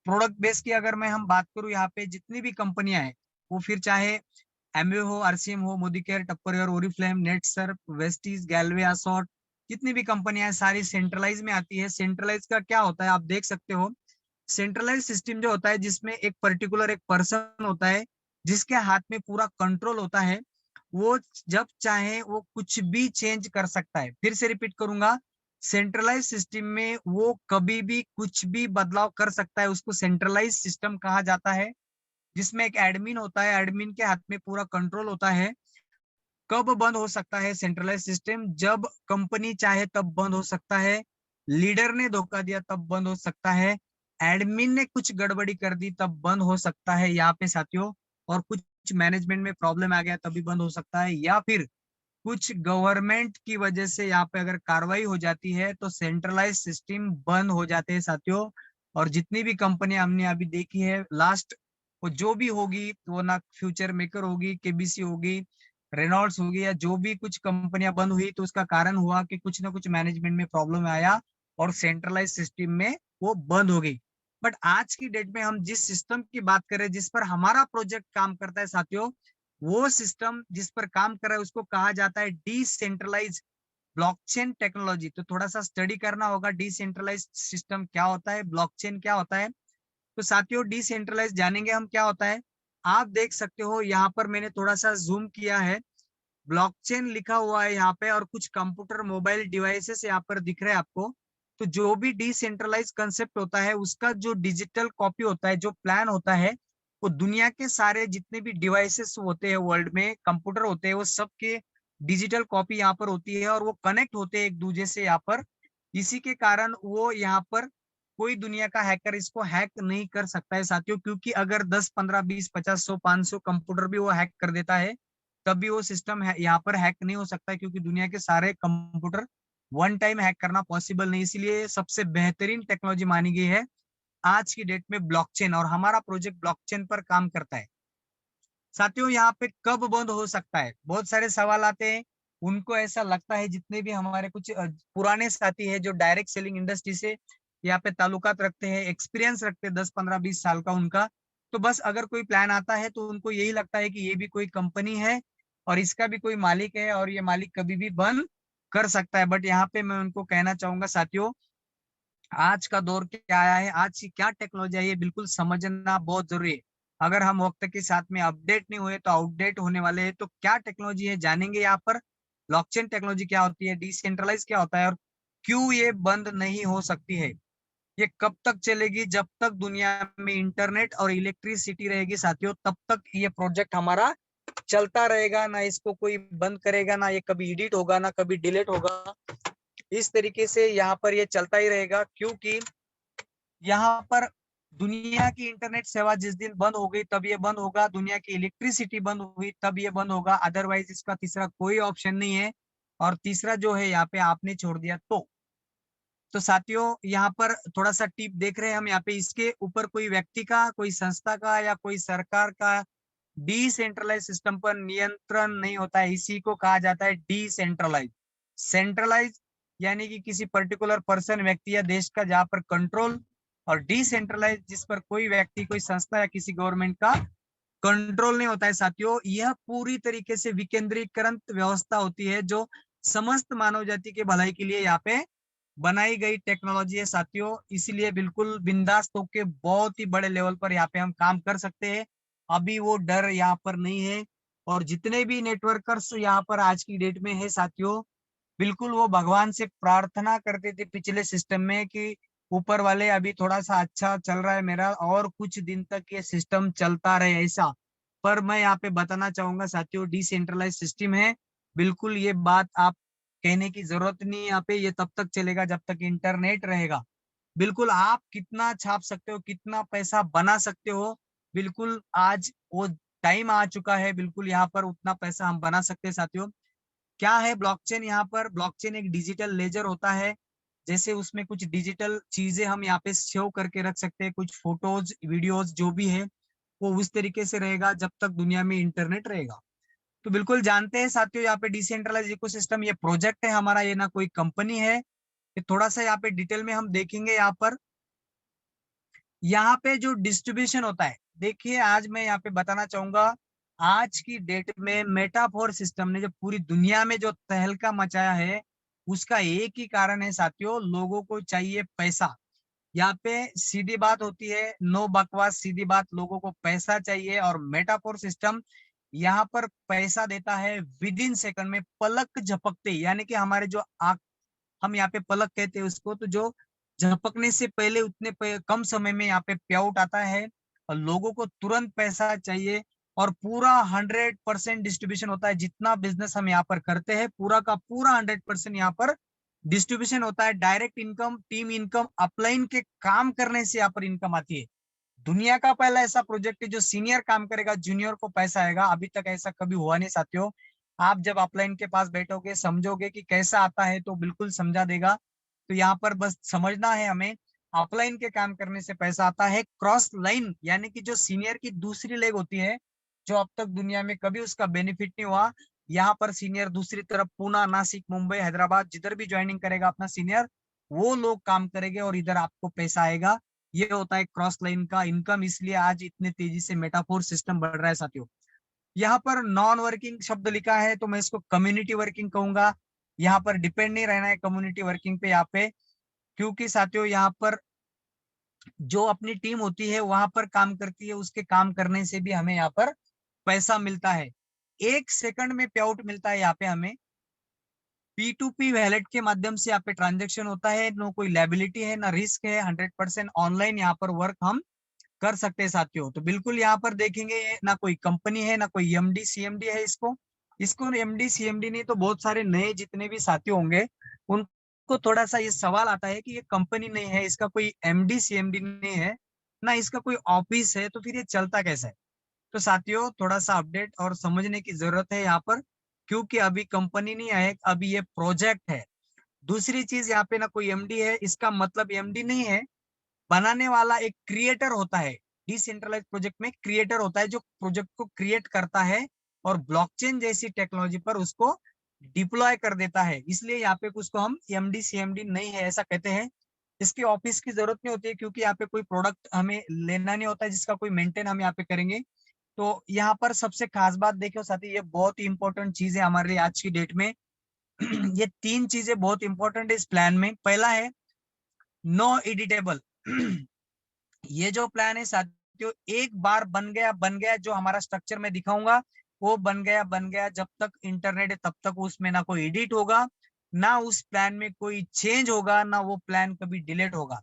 प्रोडक्ट बेस की अगर मैं हम बात करूं, यहाँ पे जितनी भी कंपनियां हैं वो फिर चाहे एमवे हो, आरसीएम हो, Modicare, टप्पर, Oriflame, Netsurf, Vestige, गैलवे, assort, जितनी भी कंपनियां हैं सारी सेंट्रलाइज में आती है। सेंट्रलाइज का क्या होता है आप देख सकते हो, सेंट्रलाइज सिस्टम जो होता है जिसमें एक पर्टिकुलर एक पर्सन होता है जिसके हाथ में पूरा कंट्रोल होता है, वो जब चाहे वो कुछ भी चेंज कर सकता है। फिर से रिपीट करूंगा, सेंट्रलाइज सिस्टम में वो कभी भी कुछ भी बदलाव कर सकता है, उसको सेंट्रलाइज सिस्टम कहा जाता है। जिसमें एक एडमिन होता है, एडमिन के हाथ में पूरा कंट्रोल होता है। कब बंद हो सकता है सेंट्रलाइज सिस्टम, जब कंपनी चाहे तब बंद हो सकता है, लीडर ने धोखा दिया तब बंद हो सकता है, एडमिन ने कुछ गड़बड़ी कर दी तब बंद हो सकता है यहाँ पे साथियों, और कुछ मैनेजमेंट में प्रॉब्लम आ गया तभी बंद हो सकता है, या फिर कुछ गवर्नमेंट की वजह से यहाँ पे अगर कार्रवाई हो जाती है तो सेंट्रलाइज सिस्टम बंद हो जाते हैं साथियों। और जितनी भी कंपनियां हमने अभी देखी है लास्ट, वो जो भी होगी वो ना फ्यूचर मेकर होगी, केबीसी होगी, रेनॉल्ड्स होगी, या जो भी कुछ कंपनियां बंद हुई तो उसका कारण हुआ कि कुछ ना कुछ मैनेजमेंट में प्रॉब्लम आया और सेंट्रलाइज सिस्टम में वो बंद हो गई। बट आज की डेट में हम जिस सिस्टम की बात करें, जिस पर हमारा प्रोजेक्ट काम करता है साथियों, वो सिस्टम जिस पर काम कर रहा है उसको कहा जाता है डिसेंट्रलाइज ब्लॉकचेन टेक्नोलॉजी। तो थोड़ा सा स्टडी करना होगा डिसेंट्रलाइज सिस्टम क्या होता है, ब्लॉकचेन क्या होता है। तो साथियों डिसेंट्रलाइज जानेंगे हम क्या होता है। आप देख सकते हो यहाँ पर मैंने थोड़ा सा जूम किया है, ब्लॉकचेन लिखा हुआ है यहाँ पे और कुछ कंप्यूटर मोबाइल डिवाइसेस यहाँ पर दिख रहे हैं आपको। तो जो भी डिसेंट्रलाइज कंसेप्ट होता है उसका जो डिजिटल कॉपी होता है, जो प्लान होता है, वो दुनिया के सारे जितने भी डिवाइसेस होते हैं वर्ल्ड में, कंप्यूटर होते हैं, वो सबके डिजिटल कॉपी यहाँ पर होती है और वो कनेक्ट होते हैं एक दूसरे से यहाँ पर। इसी के कारण वो यहाँ पर कोई दुनिया का हैकर इसको हैक नहीं कर सकता है साथियों, क्योंकि अगर 10, 15, 20, 50, 100, 500 कंप्यूटर भी वो हैक कर देता है तब भी वो सिस्टम है यहाँ पर हैक नहीं हो सकता, क्योंकि दुनिया के सारे कंप्यूटर वन टाइम हैक करना पॉसिबल नहीं। इसलिए सबसे बेहतरीन टेक्नोलॉजी मानी गई है आज की डेट में ब्लॉकचेन, और हमारा प्रोजेक्ट ब्लॉकचेन पर काम करता है। साथियों, यहाँ पे कब बंद हो सकता है, बहुत सारे सवाल आते हैं। उनको ऐसा लगता है, जितने भी हमारे कुछ पुराने साथी है जो डायरेक्ट सेलिंग इंडस्ट्री से यहाँ पे ताल्लुकात रखते हैं, एक्सपीरियंस रखते हैं 10, 15, 20 साल का उनका, तो बस अगर कोई प्लान आता है तो उनको यही लगता है कि ये भी कोई कंपनी है और इसका भी कोई मालिक है और ये मालिक कभी भी बंद कर सकता है। बट यहाँ पे मैं उनको कहना चाहूंगा साथियों, आज का दौर क्या आया है, आज की क्या टेक्नोलॉजी है, ये बिल्कुल समझना बहुत जरूरी है। अगर हम वक्त के साथ में अपडेट नहीं हुए तो आउटडेट होने वाले हैं। तो क्या टेक्नोलॉजी है जानेंगे यहाँ पर, ब्लॉकचेन टेक्नोलॉजी क्या होती है, डिसेंट्रलाइज क्या होता है, और क्यों ये बंद नहीं हो सकती है। ये कब तक चलेगी, जब तक दुनिया में इंटरनेट और इलेक्ट्रिसिटी रहेगी साथियों, तब तक ये प्रोजेक्ट हमारा चलता रहेगा। ना इसको कोई बंद करेगा, ना ये कभी एडिट होगा, ना कभी डिलीट होगा। इस तरीके से यहाँ पर ये चलता ही रहेगा, क्योंकि यहाँ पर दुनिया की इंटरनेट सेवा जिस दिन बंद हो गई तब ये बंद होगा, दुनिया की इलेक्ट्रिसिटी बंद हुई तब ये बंद होगा। अदरवाइज इसका तीसरा कोई ऑप्शन नहीं है। और तीसरा जो है यहाँ पे आपने छोड़ दिया तो साथियों यहाँ पर थोड़ा सा टिप देख रहे हैं हम यहाँ पे, इसके ऊपर कोई व्यक्ति का, कोई संस्था का या कोई सरकार का डिसेंट्रलाइज सिस्टम पर नियंत्रण नहीं होता है। इसी को कहा जाता है डिसेंट्रलाइज। सेंट्रलाइज यानी कि किसी पर्टिकुलर पर्सन, व्यक्ति या देश का जहाँ पर कंट्रोल, और डिसेंट्रलाइज जिस पर कोई व्यक्ति, कोई संस्था या किसी गवर्नमेंट का कंट्रोल नहीं होता है। साथियों, यह पूरी तरीके से विकेंद्रीकरण व्यवस्था होती है जो समस्त मानव जाति के भलाई के लिए यहाँ पे बनाई गई टेक्नोलॉजी है साथियों। इसीलिए बिल्कुल बिंदास होके बहुत ही बड़े लेवल पर यहाँ पे हम काम कर सकते हैं। अभी वो डर यहाँ पर नहीं है। और जितने भी नेटवर्कर्स यहाँ पर आज की डेट में है साथियों, बिल्कुल वो भगवान से प्रार्थना करते थे पिछले सिस्टम में कि ऊपर वाले अभी थोड़ा सा अच्छा चल रहा है मेरा, और कुछ दिन तक ये सिस्टम चलता रहे ऐसा। पर मैं यहाँ पे बताना चाहूंगा साथियों, डिसेंट्रलाइज सिस्टम है, बिल्कुल ये बात आप कहने की जरूरत नहीं। यहाँ पे ये तब तक चलेगा जब तक इंटरनेट रहेगा। बिल्कुल आप कितना छाप सकते हो, कितना पैसा बना सकते हो, बिल्कुल आज वो टाइम आ चुका है, बिल्कुल यहाँ पर उतना पैसा हम बना सकते हैं साथियों। क्या है ब्लॉकचेन, यहाँ पर ब्लॉकचेन एक डिजिटल लेजर होता है। जैसे उसमें कुछ डिजिटल चीजें हम यहाँ पे सेव करके रख सकते हैं, कुछ फोटोज, वीडियोज जो भी है वो उस तरीके से रहेगा जब तक दुनिया में इंटरनेट रहेगा। तो बिल्कुल जानते हैं साथियों, यहाँ पे डिसेंट्रलाइज इकोसिस्टम ये प्रोजेक्ट है हमारा, ये ना कोई कंपनी है। ये थोड़ा सा यहाँ पे डिटेल में हम देखेंगे। यहाँ पे जो डिस्ट्रीब्यूशन होता है, देखिए आज मैं यहाँ पे बताना चाहूंगा, आज की डेट में मेटाफोर सिस्टम ने जो पूरी दुनिया में जो तहलका मचाया है, उसका एक ही कारण है साथियों, लोगों को चाहिए पैसा। यहाँ पे सीधी बात होती है, नो बकवास, सीधी बात, लोगों को पैसा चाहिए। और मेटाफोर सिस्टम यहाँ पर पैसा देता है विद इन सेकंड में, पलक झपकते, यानी कि हमारे जो आंख, हम यहाँ पे पलक कहते हैं उसको, तो जो झपकने से पहले उतने कम समय में यहाँ पे पे आउट आता है और लोगों को तुरंत पैसा चाहिए। और पूरा 100% डिस्ट्रीब्यूशन होता है। जितना बिजनेस हम यहाँ पर करते हैं पूरा का पूरा 100% यहाँ पर डिस्ट्रीब्यूशन होता है। Direct income, team income, upline के काम करने से यहाँ पर इनकम आती है। दुनिया का पहला ऐसा प्रोजेक्ट है जो सीनियर काम करेगा, जूनियर को पैसा आएगा। अभी तक ऐसा कभी हुआ नहीं साथियों। आप जब अपलाइन के पास बैठोगे, समझोगे कि कैसा आता है, तो बिल्कुल समझा देगा। तो यहाँ पर बस समझना है हमें, अपलाइन के काम करने से पैसा आता है। क्रॉस लाइन यानी कि जो सीनियर की दूसरी लेग होती है, जो अब तक दुनिया में कभी उसका बेनिफिट नहीं हुआ, यहाँ पर सीनियर दूसरी तरफ पुणे, नासिक, मुंबई, हैदराबाद, जिधर भी ज्वाइनिंग करेगा अपना सीनियर, वो लोग काम करेंगे और इधर आपको पैसा आएगा। ये होता है क्रॉस लाइन का इनकम। इसलिए आज इतने तेजी से मेटाफोर सिस्टम बढ़ रहा है साथियों। यहाँ पर नॉन वर्किंग शब्द लिखा है, तो मैं इसको कम्युनिटी वर्किंग कहूंगा। यहाँ पर डिपेंड नहीं रहना है कम्युनिटी वर्किंग पे यहाँ पे, क्योंकि साथियों यहाँ पर जो अपनी टीम होती है वहां पर काम करती है, उसके काम करने से भी हमें यहाँ पर पैसा मिलता है। 1 सेकंड में पे आउट मिलता है यहाँ पे हमें। P2P वैलेट के माध्यम से यहाँ पे ट्रांजेक्शन होता है, नो कोई लायबिलिटी है, ना रिस्क है, 100% ऑनलाइन यहाँ पर वर्क हम कर सकते हैं साथियों। तो बिल्कुल यहाँ पर देखेंगे, ना कोई कंपनी है, ना कोई एमडी सीएमडी है। इसको एमडी सीएमडी नहीं तो बहुत सारे नए जितने भी साथी होंगे उनको थोड़ा सा ये सवाल आता है कि ये कंपनी नहीं है, इसका कोई एमडी सीएमडी नहीं है, ना इसका कोई ऑफिस है, तो फिर ये चलता कैसा है। तो साथियों थोड़ा सा अपडेट और समझने की जरूरत है यहाँ पर, क्योंकि अभी कंपनी नहीं है, अभी ये प्रोजेक्ट है। दूसरी चीज यहाँ पे ना कोई एमडी है, इसका मतलब एमडी नहीं है, बनाने वाला एक क्रिएटर होता है। डिसेंट्रलाइज प्रोजेक्ट में क्रिएटर होता है जो प्रोजेक्ट को क्रिएट करता है और ब्लॉकचेन जैसी टेक्नोलॉजी पर उसको डिप्लॉय कर देता है। इसलिए यहाँ पे उसको हम एमडी सीएमडी नहीं है ऐसा कहते हैं। इसकी ऑफिस की जरूरत नहीं होती है, क्योंकि यहाँ पे कोई प्रोडक्ट हमें लेना नहीं होता है जिसका कोई मेंटेन हम यहाँ पे करेंगे। तो यहाँ पर सबसे खास बात देखो साथी, ये बहुत ही इंपॉर्टेंट चीज है हमारे लिए आज की डेट में। ये 3 चीजें बहुत इंपॉर्टेंट है इस प्लान में। पहला है नो एडिटेबल। ये जो प्लान है साथियों, एक बार बन गया, जो हमारा स्ट्रक्चर में दिखाऊंगा वो बन गया। जब तक इंटरनेट है तब तक उसमें ना कोई एडिट होगा, ना उस प्लान में कोई चेंज होगा, ना वो प्लान कभी डिलीट होगा।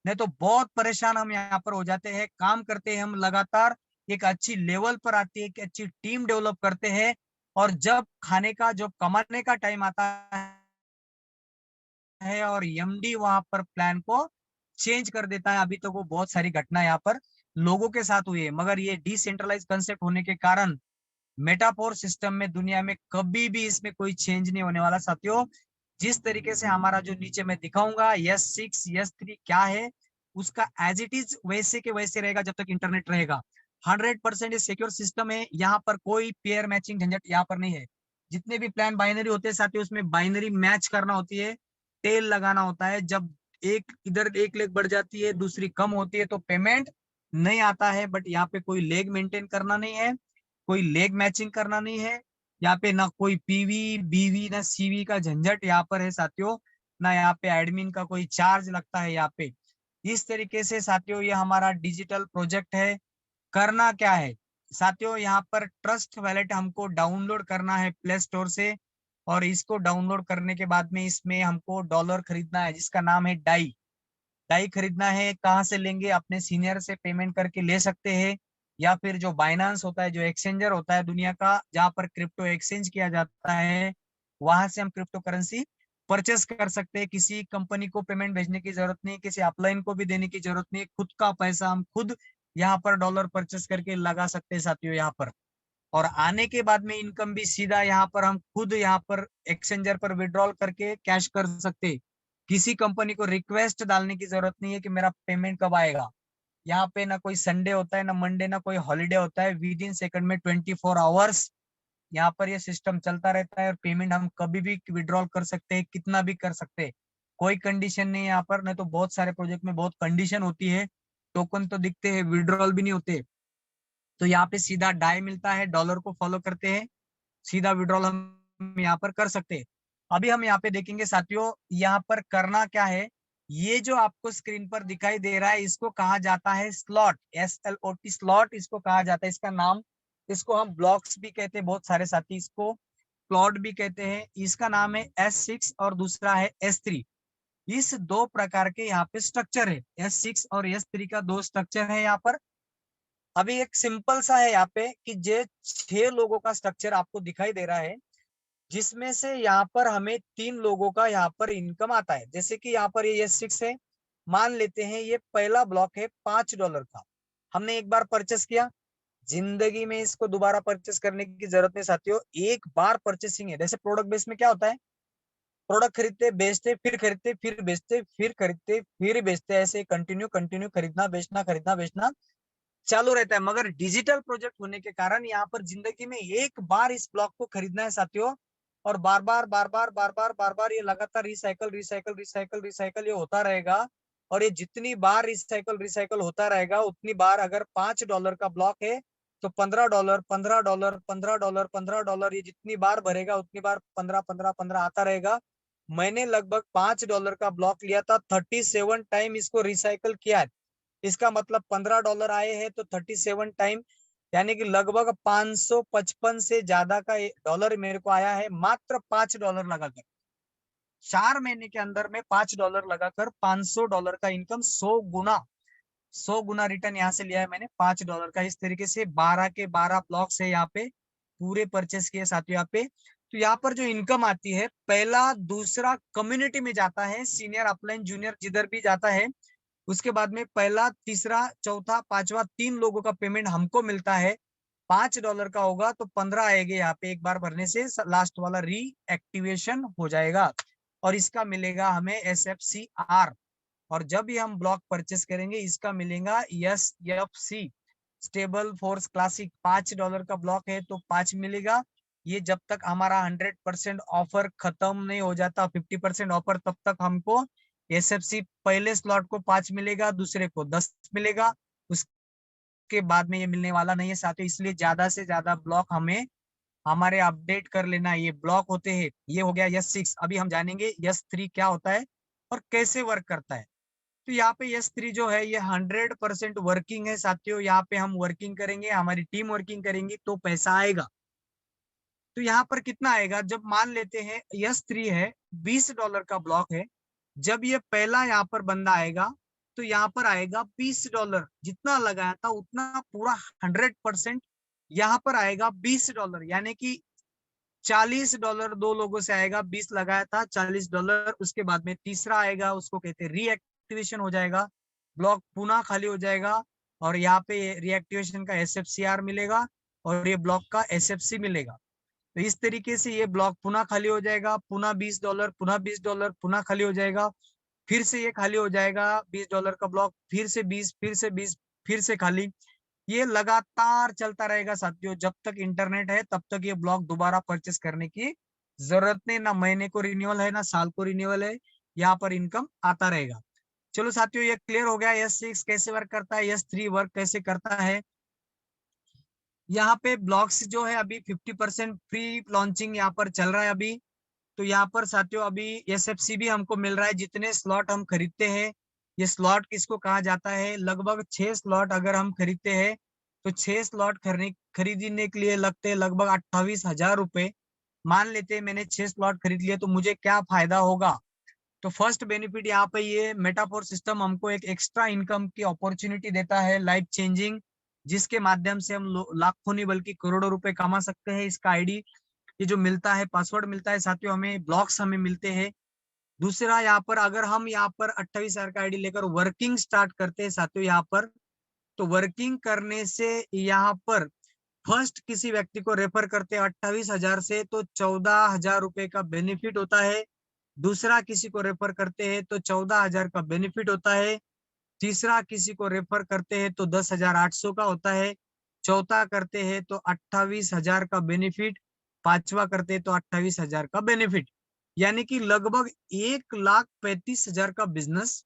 नहीं तो बहुत परेशान हम यहाँ पर हो जाते हैं। काम करते हैं हम लगातार, एक अच्छी लेवल पर आती है, एक अच्छी टीम डेवलप करते हैं, और जब खाने का, जब कमाने का टाइम आता है और एमडी वहां पर प्लान को चेंज कर देता है। अभी तो वो बहुत सारी घटना यहाँ पर लोगों के साथ हुई है, मगर ये डिसेंट्रलाइज कंसेप्ट होने के कारण मेटाफोर सिस्टम में दुनिया में कभी भी इसमें कोई चेंज नहीं होने वाला साथियों। जिस तरीके से हमारा जो नीचे मैं दिखाऊंगा S6 S3 क्या है, उसका एज इट इज वैसे के वैसे रहेगा जब तक इंटरनेट रहेगा। 100% सिक्योर सिस्टम है, यहाँ पर कोई पेयर मैचिंग झंझट यहाँ पर नहीं है। जितने भी प्लान बाइनरी होते हैं साथियों, उसमें बाइनरी मैच करना होती है, टेल लगाना होता है। जब एक इधर एक लेग बढ़ जाती है, दूसरी कम होती है, तो पेमेंट नहीं आता है। बट यहाँ पे कोई लेग मेंटेन करना नहीं है, कोई लेग मैचिंग करना नहीं है। यहाँ पे ना कोई पीवी बीवी ना सीवी का झंझट यहाँ पर है साथियों, ना यहाँ पे एडमिन का कोई चार्ज लगता है यहाँ पे। इस तरीके से साथियों ये हमारा डिजिटल प्रोजेक्ट है। करना क्या है साथियों, यहाँ पर ट्रस्ट वॉलेट हमको डाउनलोड करना है प्ले स्टोर से, और इसको डाउनलोड करने के बाद में इसमें हमको डॉलर खरीदना है जिसका नाम है डाई खरीदना है। कहाँ से लेंगे, अपने सीनियर से पेमेंट करके ले सकते हैं, या फिर जो बाइनांस होता है, जो एक्सचेंजर होता है दुनिया का जहाँ पर क्रिप्टो एक्सचेंज किया जाता है, वहां से हम क्रिप्टो करेंसी परचेस कर सकते हैं। किसी कंपनी को पेमेंट भेजने की जरूरत नहीं, किसी अपलाइन को भी देने की जरूरत नहीं। खुद का पैसा हम खुद यहाँ पर डॉलर परचेस करके लगा सकते हैं साथियों यहाँ पर। और आने के बाद में इनकम भी सीधा यहाँ पर हम खुद यहाँ पर एक्सचेंजर पर विड्रॉल करके कैश कर सकते। किसी कंपनी को रिक्वेस्ट डालने की जरूरत नहीं है कि मेरा पेमेंट कब आएगा। यहाँ पे ना कोई संडे होता है, ना मंडे, ना कोई हॉलीडे होता है। विद इन सेकंड में 24 आवर्स यहाँ पर ये सिस्टम चलता रहता है, और पेमेंट हम कभी भी विड्रॉल कर सकते हैं, कितना भी कर सकते हैं, कोई कंडीशन नहीं है यहाँ पर। नहीं तो बहुत सारे प्रोजेक्ट में बहुत कंडीशन होती है, टोकन तो दिखते हैं, विड्रॉल भी नहीं होते। तो यहाँ पे सीधा डाई मिलता है, डॉलर को फॉलो करते हैं, सीधा विड्रॉल हम यहाँ पर कर सकते हैं। अभी हम यहाँ पे देखेंगे साथियों, यहाँ पर करना क्या है। ये जो आपको स्क्रीन पर दिखाई दे रहा है, इसको कहा जाता है स्लॉट, SLOT स्लॉट इसको कहा जाता है। इसका नाम, इसको हम ब्लॉक्स भी कहते हैं, बहुत सारे साथी इसको प्लॉट भी कहते हैं। इसका नाम है S6 और दूसरा है S3। इस 2 प्रकार के यहाँ पे स्ट्रक्चर है, S6 और S3 का 2 स्ट्रक्चर है यहाँ पर। अभी एक सिंपल सा है यहाँ पे कि जे 6 लोगों का स्ट्रक्चर आपको दिखाई दे रहा है, जिसमें से यहाँ पर हमें 3 लोगों का यहाँ पर इनकम आता है। जैसे कि यहाँ पर ये S6 है, मान लेते हैं ये पहला ब्लॉक है $5 का, हमने एक बार परचेस किया, जिंदगी में इसको दोबारा परचेस करने की जरूरत नहीं साथियों। एक बार परचेसिंग है। जैसे प्रोडक्ट बेस में क्या होता है, प्रोडक्ट खरीदते बेचते फिर खरीदते फिर बेचते फिर खरीदते फिर बेचते, ऐसे कंटिन्यू खरीदना बेचना चालू रहता है। मगर डिजिटल प्रोजेक्ट होने के कारण यहाँ पर जिंदगी में एक बार इस ब्लॉक को खरीदना है साथियों, और बार बार ये लगातार रिसाइकल ये होता रहेगा। और ये जितनी बार रिसाइकल होता रहेगा, उतनी बार, अगर $5 का ब्लॉक है तो $15 ये जितनी बार भरेगा उतनी बार 15 आता रहेगा। मैंने लगभग $5 का ब्लॉक लिया था, 37 टाइम इसको रिसाइकल किया है। इसका मतलब $15 आए हैं तो 37 टाइम, यानी कि लगभग 555 से ज्यादा का डॉलर मेरे को आया है, मात्र $5 लगाकर। 4 महीने के अंदर में $5 लगाकर $500 का इनकम 100 गुना रिटर्न यहाँ से लिया है मैंने $5 का। इस तरीके से 12 के 12 ब्लॉक्स है यहाँ पे, पूरे परचेस किए साथियों यहाँ पे। तो यहाँ पर जो इनकम आती है, पहला दूसरा कम्युनिटी में जाता है, सीनियर अपलाइन जूनियर जिधर भी जाता है, उसके बाद में पहला तीसरा चौथा पांचवा 3 लोगों का पेमेंट हमको मिलता है। $5 का होगा तो 15 आएगा यहाँ पे, एक बार भरने से लास्ट वाला रीएक्टिवेशन हो जाएगा और इसका मिलेगा हमें SFCR। और जब भी हम ब्लॉक परचेस करेंगे इसका मिलेगा SFC स्टेबल फोर्स क्लासिक। $5 का ब्लॉक है तो 5 मिलेगा। ये जब तक हमारा 100% ऑफर खत्म नहीं हो जाता, 50% ऑफर, तब तक हमको SFC पहले स्लॉट को 5 मिलेगा, दूसरे को 10 मिलेगा, उसके बाद में ये मिलने वाला नहीं है साथियों। इसलिए ज्यादा से ज्यादा ब्लॉक हमें हमारे अपडेट कर लेना। ये ब्लॉक होते हैं, ये हो गया S6। अभी हम जानेंगे S3 क्या होता है और कैसे वर्क करता है। तो यहाँ पे S3 जो है ये 100% वर्किंग है साथियों। यहाँ पे हम वर्किंग करेंगे, हमारी टीम वर्किंग करेंगी तो पैसा आएगा। तो यहाँ पर कितना आएगा, जब मान लेते हैं S3 है, $20 का ब्लॉक है, जब ये पहला यहाँ पर बंदा आएगा तो यहाँ पर आएगा $20। जितना लगाया था उतना पूरा 100% यहाँ पर आएगा $20, यानी कि $40 दो लोगों से आएगा। 20 लगाया था, $40। उसके बाद में तीसरा आएगा, उसको कहते हैं रीएक्टिवेशन हो जाएगा, ब्लॉक पुनः खाली हो जाएगा और यहाँ पे रीएक्टिवेशन का SFCR मिलेगा और ये ब्लॉक का SFC मिलेगा। तो इस तरीके से ये ब्लॉक पुनः खाली हो जाएगा, पुनः $20, पुनः $20, पुनः खाली हो जाएगा, फिर से ये खाली हो जाएगा $20 का ब्लॉक, फिर से 20, फिर से 20, फिर से खाली। ये लगातार चलता रहेगा साथियों। जब तक इंटरनेट है तब तक ये ब्लॉक दोबारा परचेस करने की जरूरत नहीं, ना महीने को रिन्यूअल है ना साल को रिन्यूअल है, यहाँ पर इनकम आता रहेगा। चलो साथियों, ये क्लियर हो गया S6 कैसे वर्क करता है, S3 वर्क कैसे करता है। यहाँ पे ब्लॉक्स जो है अभी 50% फ्री लॉन्चिंग यहाँ पर चल रहा है अभी। तो यहाँ पर साथियों अभी SFC भी हमको मिल रहा है जितने स्लॉट हम खरीदते हैं। ये स्लॉट किसको कहा जाता है, लगभग 6 स्लॉट अगर हम खरीदते हैं तो 6 स्लॉट खरीदने के लिए लगते हैं लगभग 28,000 रुपए। मान लेते हैं मैंने 6 स्लॉट खरीद लिए तो मुझे क्या फायदा होगा। तो फर्स्ट बेनिफिट यहाँ पे ये मेटाफोर सिस्टम हमको एक एक्स्ट्रा इनकम की अपॉर्चुनिटी देता है, लाइफ चेंजिंग, जिसके माध्यम से हम लाखों नहीं बल्कि करोड़ों रुपए कमा सकते हैं। इसका आईडी ये जो मिलता है, पासवर्ड मिलता है साथियों, हमें ब्लॉक्स हमें मिलते हैं। दूसरा यहाँ पर अगर हम यहाँ पर 28,000 का आईडी लेकर वर्किंग स्टार्ट करते हैं साथियों यहाँ पर, तो वर्किंग करने से यहाँ पर फर्स्ट किसी व्यक्ति को रेफर करते हैं 28,000 से तो 14,000 रुपए का बेनिफिट होता है। दूसरा किसी को रेफर करते हैं तो 14,000 का बेनिफिट होता है। तीसरा किसी को रेफर करते हैं तो 10,800 का होता है। चौथा करते हैं तो 28,000 का बेनिफिट। पांचवा करते हैं तो 28,000 का बेनिफिट, यानी कि लगभग 1,35,000 का बिजनेस।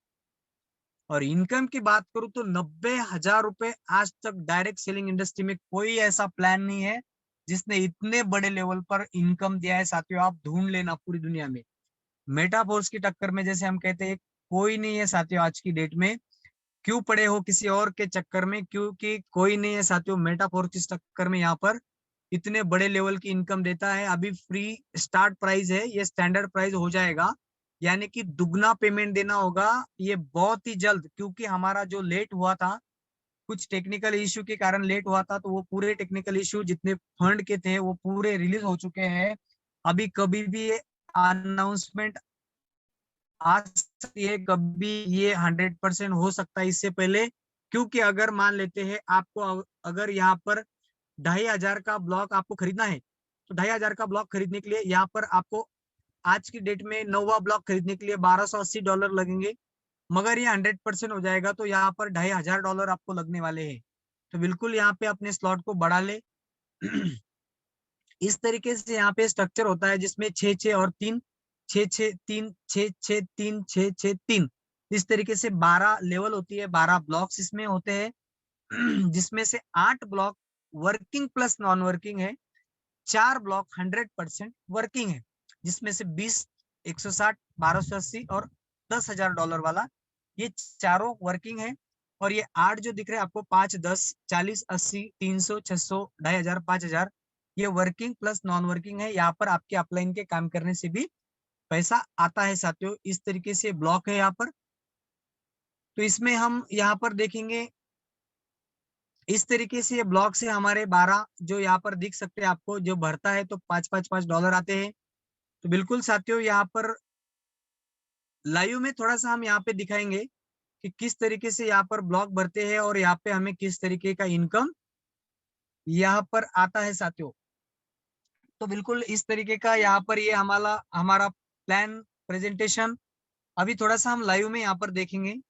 और इनकम की बात करूं तो 90,000 रुपए। आज तक डायरेक्ट सेलिंग इंडस्ट्री में कोई ऐसा प्लान नहीं है जिसने इतने बड़े लेवल पर इनकम दिया है साथियों। आप ढूंढ लेना पूरी दुनिया में, मेटाफोर्स की टक्कर में जैसे हम कहते हैं कोई नहीं है साथियों आज की डेट में। क्यों पड़े हो किसी और के चक्कर में, क्योंकि कोई नहीं है साथियों मेटाफोर्स की टक्कर में यहाँ पर इतने बड़े लेवल की इनकम देता है। अभी फ्री स्टार्ट प्राइस है, ये स्टैंडर्ड प्राइस हो जाएगा, यानी कि दुगना पेमेंट देना होगा ये बहुत ही जल्द। क्योंकि हमारा जो लेट हुआ था, कुछ टेक्निकल इश्यू के कारण लेट हुआ था, तो वो पूरे टेक्निकल इश्यू जितने फंड के थे वो पूरे रिलीज हो चुके हैं। अभी कभी भी अनाउंसमेंट आ सकती है, कभी ये 100% हो सकता है इससे पहले। क्योंकि अगर मान लेते हैं आपको अगर यहाँ पर 2,500 का ब्लॉक आपको खरीदना है तो 2,500 का ब्लॉक खरीदने के लिए यहाँ पर आपको आज की डेट में 9वां ब्लॉक खरीदने के लिए $1,280 लगेंगे। मगर ये 100% हो जाएगा तो यहाँ पर $2,500 आपको लगने वाले हैं। तो बिल्कुल यहाँ पे अपने स्लॉट को बढ़ा ले। इस तरीके से यहाँ पे स्ट्रक्चर होता है जिसमें 6-6 और 3, 6-6-3, 6-6, 3, 6-6, 3, इस तरीके से 12 लेवल होती है, 12 ब्लॉक्स इसमें होते हैं। जिसमें से 8 block working plus non working है, 4 ब्लॉक 100% वर्किंग है, जिसमें से 20, 160, 1,280 और $10,000 वाला ये चारों वर्किंग है। और ये 8 जो दिख रहे हैं आपको 5, 10, 40, 80, 300, 600, 2,500, 5,000, ये वर्किंग प्लस नॉन वर्किंग है। यहाँ पर आपके अपलाइन के काम करने से भी पैसा आता है साथियों। इस तरीके से ब्लॉक है यहाँ पर। तो इसमें हम यहाँ पर देखेंगे इस तरीके से ये ब्लॉक से हमारे 12 जो यहाँ पर दिख सकते हैं आपको, जो भरता है तो $5 आते हैं। तो बिल्कुल साथियों यहाँ पर लाइव में थोड़ा सा हम यहाँ पे दिखाएंगे कि किस तरीके से यहाँ पर ब्लॉक भरते हैं और यहाँ पे हमें किस तरीके का इनकम यहाँ पर आता है साथियों। तो बिल्कुल इस तरीके का यहाँ पर ये हमारा प्लान प्रेजेंटेशन अभी थोड़ा सा हम लाइव में यहाँ पर देखेंगे।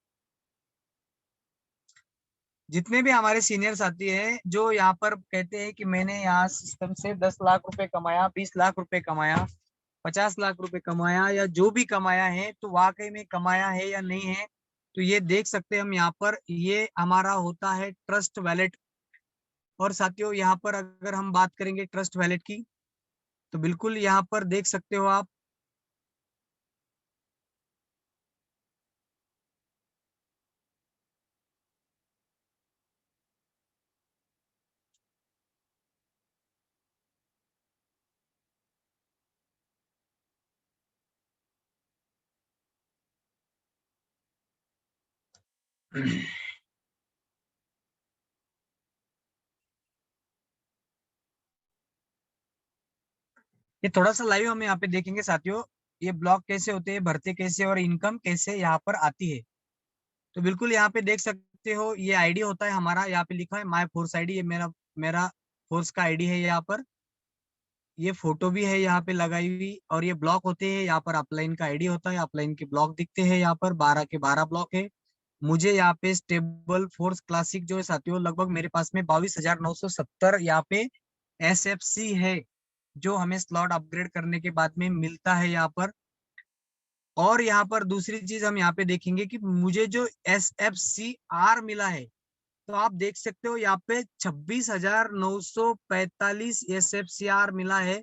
जितने भी हमारे सीनियर साथी हैं जो यहाँ पर कहते हैं कि मैंने यहाँ सिस्टम से 10 लाख रुपए कमाया, 20 लाख रुपए कमाया, 50 लाख रुपए कमाया, या जो भी कमाया है तो वाकई में कमाया है या नहीं है, तो ये देख सकते हैं हम यहाँ पर। ये हमारा होता है ट्रस्ट वैलेट। और साथियों यहाँ पर अगर हम बात करेंगे ट्रस्ट वैलेट की, तो बिल्कुल यहाँ पर देख सकते हो आप। ये थोड़ा सा लाइव हम यहाँ पे देखेंगे साथियों, ये ब्लॉक कैसे होते हैं, भरते कैसे, और इनकम कैसे यहाँ पर आती है। तो बिल्कुल यहाँ पे देख सकते हो, ये आईडी होता है हमारा, यहाँ पे लिखा है माय फोर्स आईडी। ये मेरा फोर्स का आईडी है यहाँ पर। ये फोटो भी है यहाँ पे लगाई हुई। और ये ब्लॉक होते हैं, यहाँ पर अपलाइन का आईडी होता है, अपलाइन के ब्लॉक दिखते हैं यहाँ पर, 12 के 12 ब्लॉक है। मुझे यहाँ पे स्टेबल फोर्स क्लासिक जो है साथियों, लगभग मेरे पास में 22,970 यहाँ पे SFC है, जो हमें स्लॉट अपग्रेड करने के बाद में मिलता है यहाँ पर। और यहाँ पर दूसरी चीज हम यहाँ पे देखेंगे कि मुझे जो SFCR मिला है, तो आप देख सकते हो यहाँ पे 26,945 SFCR मिला है।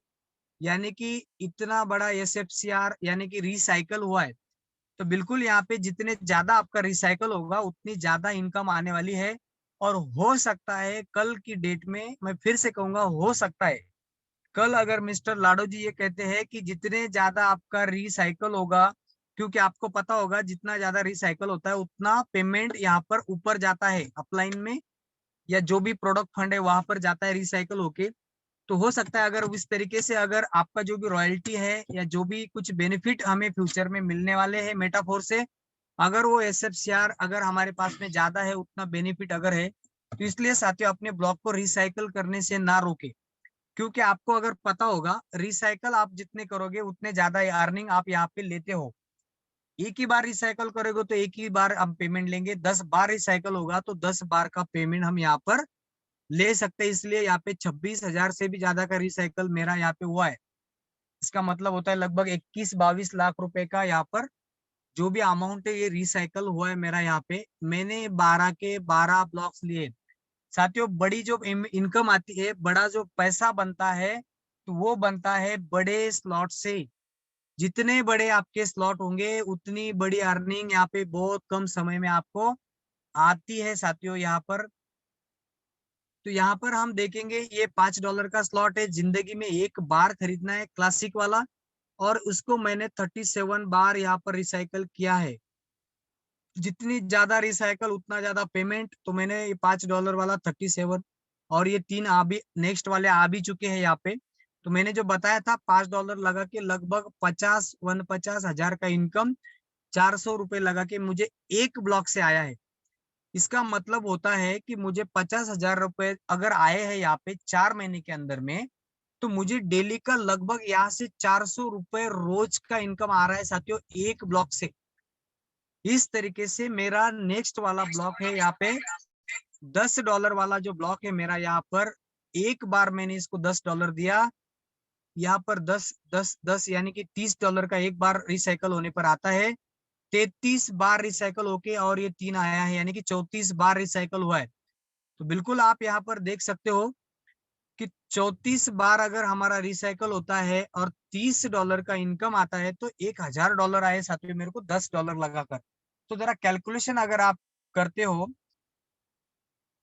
यानी कि इतना बड़ा SFCR यानी कि रिसाइकल हुआ है। तो बिल्कुल यहाँ पे जितने ज्यादा आपका रिसाइकल होगा उतनी ज्यादा इनकम आने वाली है। और हो सकता है कल की डेट में, मैं फिर से कहूंगा, हो सकता है कल अगर मिस्टर लाडो जी ये कहते हैं कि जितने ज्यादा आपका रिसाइकल होगा, क्योंकि आपको पता होगा जितना ज्यादा रिसाइकल होता है उतना पेमेंट यहाँ पर ऊपर जाता है अपलाइन में, या जो भी प्रोडक्ट फंड है वहां पर जाता है रिसाइकल होके। तो हो सकता है अगर इस तरीके से अगर आपका जो भी रॉयल्टी है या जो भी कुछ बेनिफिट हमें फ्यूचर में मिलने वाले हैं मेटाफोर से, अगर वो SFCR अगर हमारे पास में ज्यादा है, उतना बेनिफिट अगर है, तो इसलिए साथियों अपने ब्लॉक को रिसाइकल करने से ना रोके। क्योंकि आपको अगर पता होगा रिसाइकल आप जितने करोगे उतने ज्यादा अर्निंग आप यहाँ पे लेते हो। एक ही बार रिसाइकल करोगे तो एक ही बार हम पेमेंट लेंगे, 10 बार रिसाइकल होगा तो 10 बार का पेमेंट हम यहाँ पर ले सकते हैं। इसलिए यहाँ पे 26,000 से भी ज्यादा का रिसाइकल मेरा यहाँ पे हुआ है। इसका मतलब होता है लगभग 21-22 लाख रुपए का यहाँ पर जो भी अमाउंट है ये रिसाइकल हुआ है मेरा। यहाँ पे मैंने 12 के 12 ब्लॉक्स लिए। साथियों बड़ी जो इनकम आती है, बड़ा जो पैसा बनता है, तो वो बनता है बड़े स्लॉट से। जितने बड़े आपके स्लॉट होंगे उतनी बड़ी अर्निंग यहाँ पे बहुत कम समय में आपको आती है साथियों यहाँ पर। तो यहाँ पर हम देखेंगे ये $5 का स्लॉट है, जिंदगी में एक बार खरीदना है क्लासिक वाला, और उसको मैंने 37 बार यहाँ पर रिसाइकल किया है। जितनी ज्यादा रिसाइकल उतना ज्यादा पेमेंट। तो मैंने ये $5 वाला 37, और ये 3 आ भी नेक्स्ट वाले आ भी चुके हैं यहाँ पे। तो मैंने जो बताया था $5 लगा के लगभग 50-49 हजार का इनकम 400 रुपए लगा के मुझे एक ब्लॉक से आया है। इसका मतलब होता है कि मुझे 50,000 रुपए अगर आए हैं यहाँ पे 4 महीने के अंदर में, तो मुझे डेली का लगभग यहाँ से 400 रुपए रोज का इनकम आ रहा है साथियों एक ब्लॉक से। इस तरीके से मेरा नेक्स्ट वाला ब्लॉक है यहाँ पे $10 वाला जो ब्लॉक है मेरा, यहाँ पर एक बार मैंने इसको $10 दिया, यहाँ पर 10 यानी कि $30 का एक बार रिसाइकल होने पर आता है। 33 बार रिसाइकल होके और ये 3 आया है, यानी कि 34 बार रिसाइकल हुआ है। तो बिल्कुल आप यहाँ पर देख सकते हो कि 34 बार अगर हमारा रिसाइकल होता है और $30 का इनकम आता है, तो $1,000 आए साथियों मेरे को $10 लगाकर। तो जरा कैलकुलेशन अगर आप करते हो,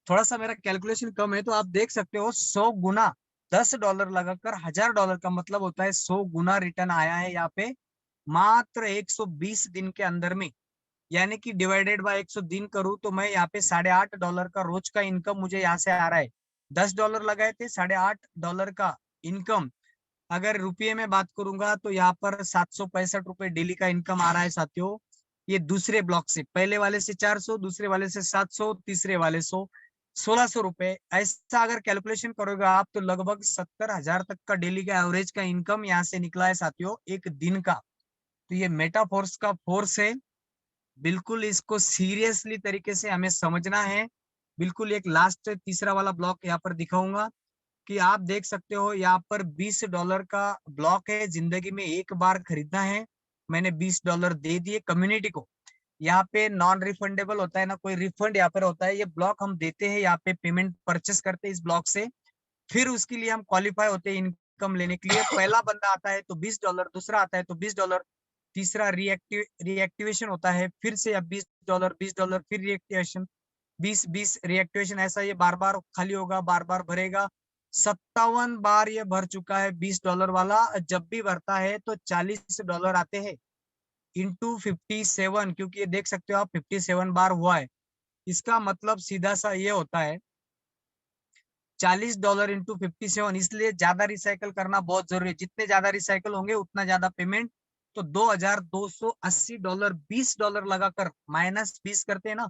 थोड़ा सा मेरा कैलकुलेशन कम है, तो आप देख सकते हो 100 गुना $10 लगाकर $1,000 का मतलब होता है 100 गुना रिटर्न आया है यहाँ पे मात्र 120 दिन के अंदर में। यानी कि डिवाइडेड बाय 100 दिन करूं तो मैं यहाँ पे $8.5 का रोज का इनकम मुझे यहाँ से आ रहा है। $10 लगाए थे, $8.5 का इनकम। अगर रुपये में बात करूंगा तो यहाँ पर 765 रुपए डेली का इनकम आ रहा है साथियों। ये दूसरे ब्लॉक से, पहले वाले से 400, दूसरे वाले से 700, तीसरे वाले 100। 1600 रुपए। ऐसा अगर कैलकुलेशन करोगे आप तो लगभग 70,000 तक का डेली का एवरेज का इनकम यहाँ से निकला है साथियों, एक दिन का। तो ये मेटाफोर्स का फोर्स है, बिल्कुल इसको सीरियसली तरीके से हमें समझना है। बिल्कुल एक लास्ट तीसरा वाला ब्लॉक यहाँ पर दिखाऊंगा कि आप देख सकते हो यहाँ पर $20 का ब्लॉक है, जिंदगी में एक बार खरीदना है। मैंने $20 दे दिए कम्युनिटी को। यहाँ पे नॉन रिफंडेबल होता है ना, कोई रिफंड यहाँ पर होता है। ये ब्लॉक हम देते हैं, यहाँ पे पेमेंट परचेस करते हैं इस ब्लॉक से, फिर उसके लिए हम क्वालिफाई होते हैं इनकम लेने के लिए। पहला बंदा आता है तो $20, दूसरा आता है तो $20, तीसरा रिएक्टिवेशन होता है, फिर से अब $20, फिर रिएक्टिवेशन 20 रिएक्टिवेशन, ऐसा ये बार बार खाली होगा, बार बार भरेगा। 57 बार ये भर चुका है $20 वाला। जब भी भरता है तो $40 आते हैं इंटू 57, क्योंकि ये देख सकते हो आप 57 बार हुआ है। इसका मतलब सीधा सा ये होता है $40 इंटू 57। इसलिए ज्यादा रिसाइकल करना बहुत जरूरी है। जितने ज्यादा रिसाइकल होंगे उतना ज्यादा पेमेंट। तो $2280, $20 लगाकर माइनस 20 करते हैं ना,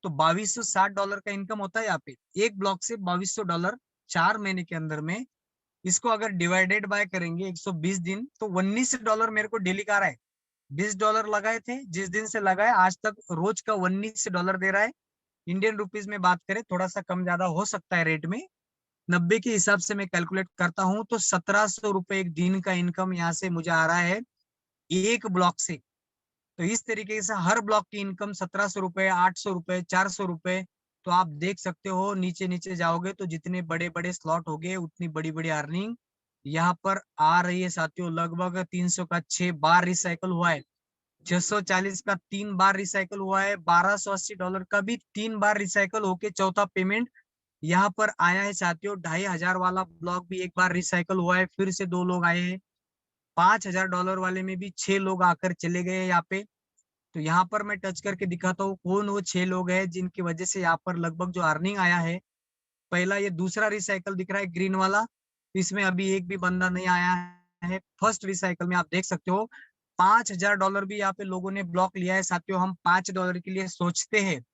तो $2260 का इनकम होता है यहाँ पे। एक ब्लॉक से $2200 4 महीने के अंदर में। इसको अगर डिवाइडेड बाय करेंगे 120 दिन तो $19 मेरे को डेली का रहा है। $20 लगाए थे, जिस दिन से लगाए आज तक रोज का $19 दे रहा है। इंडियन रुपीज में बात करें थोड़ा सा कम ज्यादा हो सकता है रेट में, 90 के हिसाब से मैं कैलकुलेट करता हूं तो 1700 रुपए एक दिन का इनकम यहाँ से मुझे आ रहा है एक ब्लॉक से। तो इस तरीके से हर ब्लॉक की इनकम 1700 रुपए, 800 रुपए, 400 रुपए। तो आप देख सकते हो नीचे नीचे जाओगे तो जितने बड़े बड़े स्लॉट हो गए उतनी बड़ी बड़ी अर्निंग यहाँ पर आ रही है साथियों। लगभग 300 का 6 बार रिसाइकल हुआ है, 640 का 3 बार रिसाइकल हुआ है, $1280 का भी 3 बार रिसाइकल होके चौथा पेमेंट यहाँ पर आया है साथियों। $2500 वाला ब्लॉक भी एक बार रिसाइकल हुआ है, फिर से 2 लोग आए हैं। $5000 वाले में भी 6 लोग आकर चले गए यहाँ पे। तो यहाँ पर मैं टच करके दिखाता हूँ कौन वो 6 लोग हैं जिनकी वजह से यहाँ पर लगभग जो अर्निंग आया है। पहला ये दूसरा रिसाइकल दिख रहा है ग्रीन वाला, इसमें अभी एक भी बंदा नहीं आया है। फर्स्ट रिसाइकल में आप देख सकते हो $5000 भी यहाँ पे लोगों ने ब्लॉक लिया है साथियों। हम $5 के लिए सोचते हैं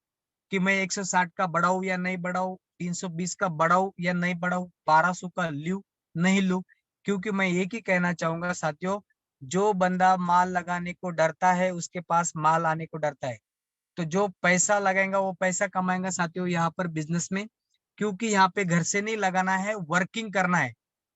कि मैं 160 का बढ़ाऊं या नहीं बढ़ाऊं, 320 का बढ़ाऊं या नहीं बढ़ाऊं, 1200 का लूं नहीं लूं। क्योंकि मैं एक ही कहना चाहूंगा साथियों, जो बंदा माल लगाने को डरता है उसके पास माल आने को डरता है। तो जो पैसा लगाएगा वो पैसा कमाएगा साथियों यहाँ पर बिजनेस में। क्योंकि यहाँ पे घर से नहीं लगाना है, वर्किंग करना है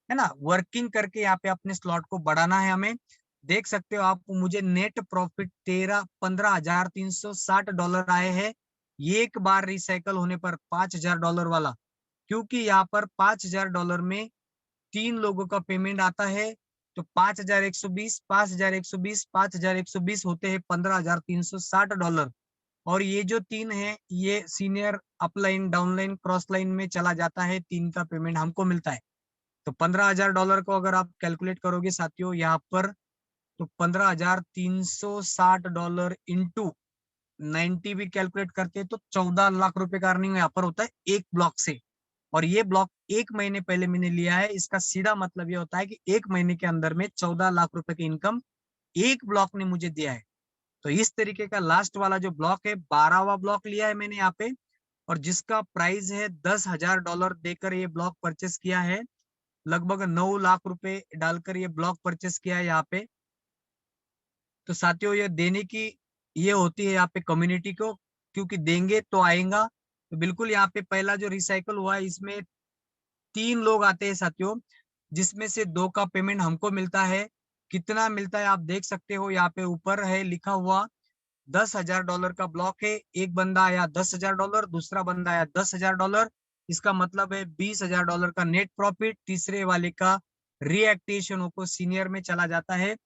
ना। वर्किंग करके यहाँ पे अपने स्लॉट को बढ़ाना है हमें। देख सकते हो आप, मुझे नेट प्रॉफिट $15,360 आए हैं एक बार रिसाइकल होने पर $5000 वाला। क्योंकि यहाँ पर $5000 में 3 लोगों का पेमेंट आता है, तो 5120, 5120, 5120 होते हैं $15,360। और ये जो 3 है ये senior upline, downline, cross line में चला जाता है, 3 का पेमेंट हमको मिलता है। तो $15,000 को अगर आप कैलकुलेट करोगे साथियों यहाँ पर, तो $15,360 इंटू 90 भी कैलकुलेट करते हैं तो 14 लाख रुपए का अर्निंग यहाँ पर होता है एक ब्लॉक से। और ये ब्लॉक 1 महीने पहले मैंने लिया है। इसका सीधा मतलब ये होता है कि 1 महीने के अंदर में 14 लाख रुपए की इनकम एक ब्लॉक ने मुझे दिया है। तो इस तरीके का लास्ट वाला जो ब्लॉक है 12वां ब्लॉक लिया है मैंने यहाँ पे, और जिसका प्राइस है $10,000 देकर ये ब्लॉक परचेस किया है। लगभग 9 लाख रुपए डालकर ये ब्लॉक परचेस किया है यहाँ पे। तो साथियों ये देने की ये होती है यहाँ पे कम्युनिटी को, क्योंकि देंगे तो आएगा। तो बिल्कुल यहाँ पे पहला जो रिसाइकल हुआ है इसमें 3 लोग आते हैं साथियों, जिसमें से 2 का पेमेंट हमको मिलता है। कितना मिलता है आप देख सकते हो, यहाँ पे ऊपर है लिखा हुआ $10,000 का ब्लॉक है। एक बंदा आया $10,000, दूसरा बंदा आया $10,000। इसका मतलब है $20,000 का नेट प्रॉफिट। तीसरे वाले का रीएक्टिवेशन होकर सीनियर में चला जाता है।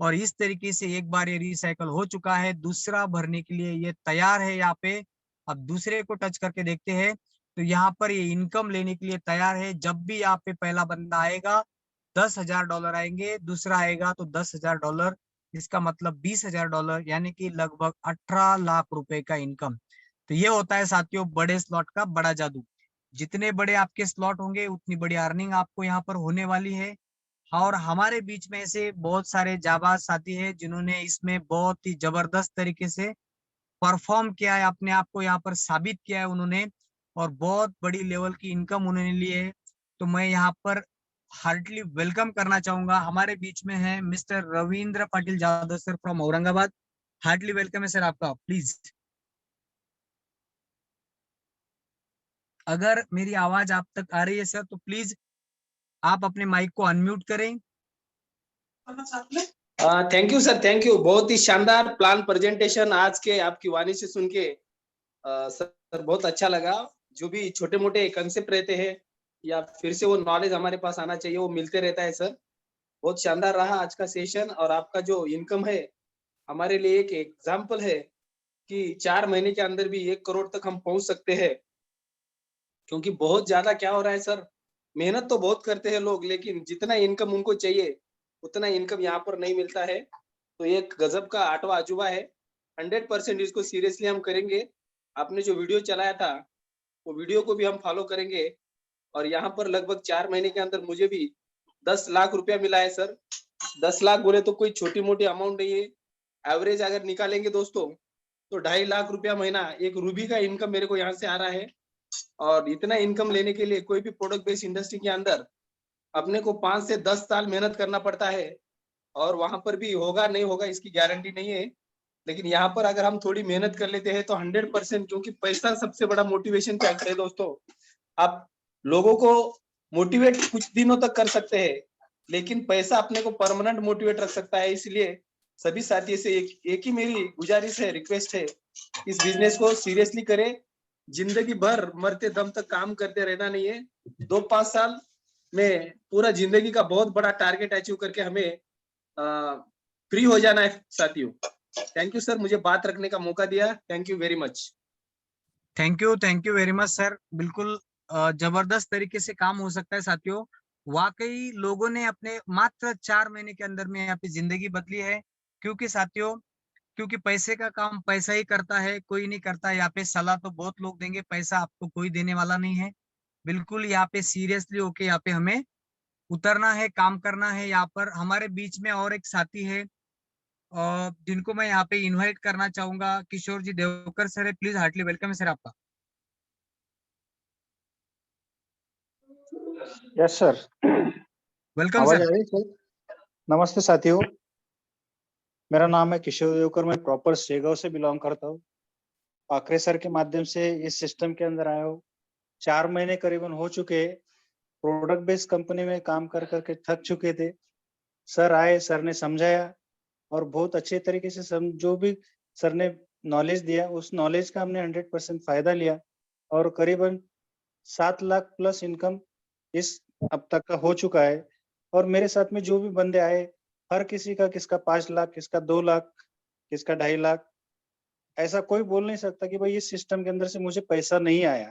और इस तरीके से एक बार ये रिसाइकल हो चुका है, दूसरा भरने के लिए ये तैयार है यहाँ पे। अब दूसरे को टच करके देखते हैं तो यहाँ पर ये इनकम लेने के लिए तैयार है। जब भी यहाँ पे पहला बंदा आएगा $10,000 आएंगे, दूसरा आएगा तो $10,000, इसका मतलब $20,000, यानी कि लगभग 18 लाख रुपए का इनकम। तो ये होता है साथियों बड़े स्लॉट का बड़ा जादू। जितने बड़े आपके स्लॉट होंगे उतनी बड़ी अर्निंग आपको यहाँ पर होने वाली है। और हमारे बीच में ऐसे बहुत सारे जाबाज साथी हैं जिन्होंने इसमें बहुत ही जबरदस्त तरीके से परफॉर्म किया है, अपने आप को यहाँ पर साबित किया है उन्होंने। और बहुत बड़ी लेवल की इनकम उन्होंने ली है। तो मैं यहाँ पर हार्टली वेलकम करना चाहूंगा। हमारे बीच में है mister Ravindra Patil Jadhav sir from Aurangabad. Heartily welcome है सर आपका। प्लीज, अगर मेरी आवाज आप तक आ रही है सर तो प्लीज आप अपने माइक को अनम्यूट करें। Thank you sir, thank you. बहुत ही शानदार प्लान प्रेजेंटेशन आज के आपकी वाणी से सुन के सर बहुत अच्छा लगा। जो भी छोटे मोटे कंसेप्ट रहते हैं या फिर से वो नॉलेज हमारे पास आना चाहिए, वो मिलते रहता है सर। बहुत शानदार रहा आज का सेशन। और आपका जो इनकम है हमारे लिए एक एग्जाम्पल है कि 4 महीने के अंदर भी 1 करोड़ तक हम पहुंच सकते हैं। क्योंकि बहुत ज्यादा क्या हो रहा है सर, मेहनत तो बहुत करते हैं लोग, लेकिन जितना इनकम उनको चाहिए उतना इनकम यहाँ पर नहीं मिलता है। तो ये एक गजब का आठवां अजूबा है। 100% इसको सीरियसली हम करेंगे। आपने जो वीडियो चलाया था वो वीडियो को भी हम फॉलो करेंगे। और यहाँ पर लगभग 4 महीने के अंदर मुझे भी 10 लाख रुपया मिला है सर। 10 लाख बोले तो कोई छोटी मोटी अमाउंट नहीं है। एवरेज अगर निकालेंगे दोस्तों तो 2.5 लाख रुपया महीना एक रूबी का इनकम मेरे को यहाँ से आ रहा है। और इतना इनकम लेने के लिए कोई भी प्रोडक्ट बेस्ड इंडस्ट्री के अंदर अपने को 5 से 10 साल मेहनत करना पड़ता है। और वहां पर भी होगा नहीं होगा इसकी गारंटी नहीं है। लेकिन यहाँ पर अगर हम थोड़ी मेहनत कर लेते हैं तो 100%, क्योंकि पैसा सबसे बड़ा मोटिवेशन फैक्टर है दोस्तों। आप लोगों को मोटिवेट कुछ दिनों तक कर सकते हैं, लेकिन पैसा अपने को परमानेंट मोटिवेट रख सकता है। इसलिए सभी साथी से एक ही मेरी गुजारिश है, रिक्वेस्ट है, इस बिजनेस को सीरियसली करें। जिंदगी भर मरते दम तक काम करते रहना नहीं है। 2-5 साल में पूरा जिंदगी का बहुत बड़ा टारगेट अचीव करके हमें फ्री हो जाना है साथियों। थैंक यू सर, मुझे बात रखने का मौका दिया। Thank you very much. Thank you very much sir. बिल्कुल जबरदस्त तरीके से काम हो सकता है साथियों। वाकई लोगों ने अपने मात्र 4 महीने के अंदर में यहाँ पे जिंदगी बदली है। क्योंकि साथियों, क्योंकि पैसे का काम पैसा ही करता है, कोई नहीं करता। यहाँ पे सलाह तो बहुत लोग देंगे, पैसा आपको कोई देने वाला नहीं है। बिल्कुल यहाँ पे सीरियसली होके यहाँ पे हमें उतरना है, काम करना है। यहाँ पर हमारे बीच में और एक साथी है जिनको मैं यहाँ पे इनवाइट करना चाहूंगा। किशोर जी देवकर सर है, प्लीज हार्टली वेलकम है सर आपका। यस सर, वेलकम आवाज सर। आ रही है सर? नमस्ते साथियों, मेरा नाम है किशोर देवकर। मैं प्रॉपर शेगांव से बिलोंग करता हूँ। पाखरे सर के माध्यम से इस सिस्टम के अंदर आया हूँ। 4 महीने करीबन हो चुके। प्रोडक्ट बेस्ड कंपनी में काम कर करके थक चुके थे। सर आए, सर ने समझाया और बहुत अच्छे तरीके से जो भी सर ने नॉलेज दिया उस नॉलेज का हमने 100% फायदा लिया। और करीबन 7 लाख प्लस इनकम इस अब तक का हो चुका है। और मेरे साथ में जो भी बंदे आए, हर किसी का, किसका 5 लाख, किसका 2 लाख, किसका 2.5 लाख, ऐसा कोई बोल नहीं सकता कि भाई इस सिस्टम के अंदर से मुझे पैसा नहीं आया।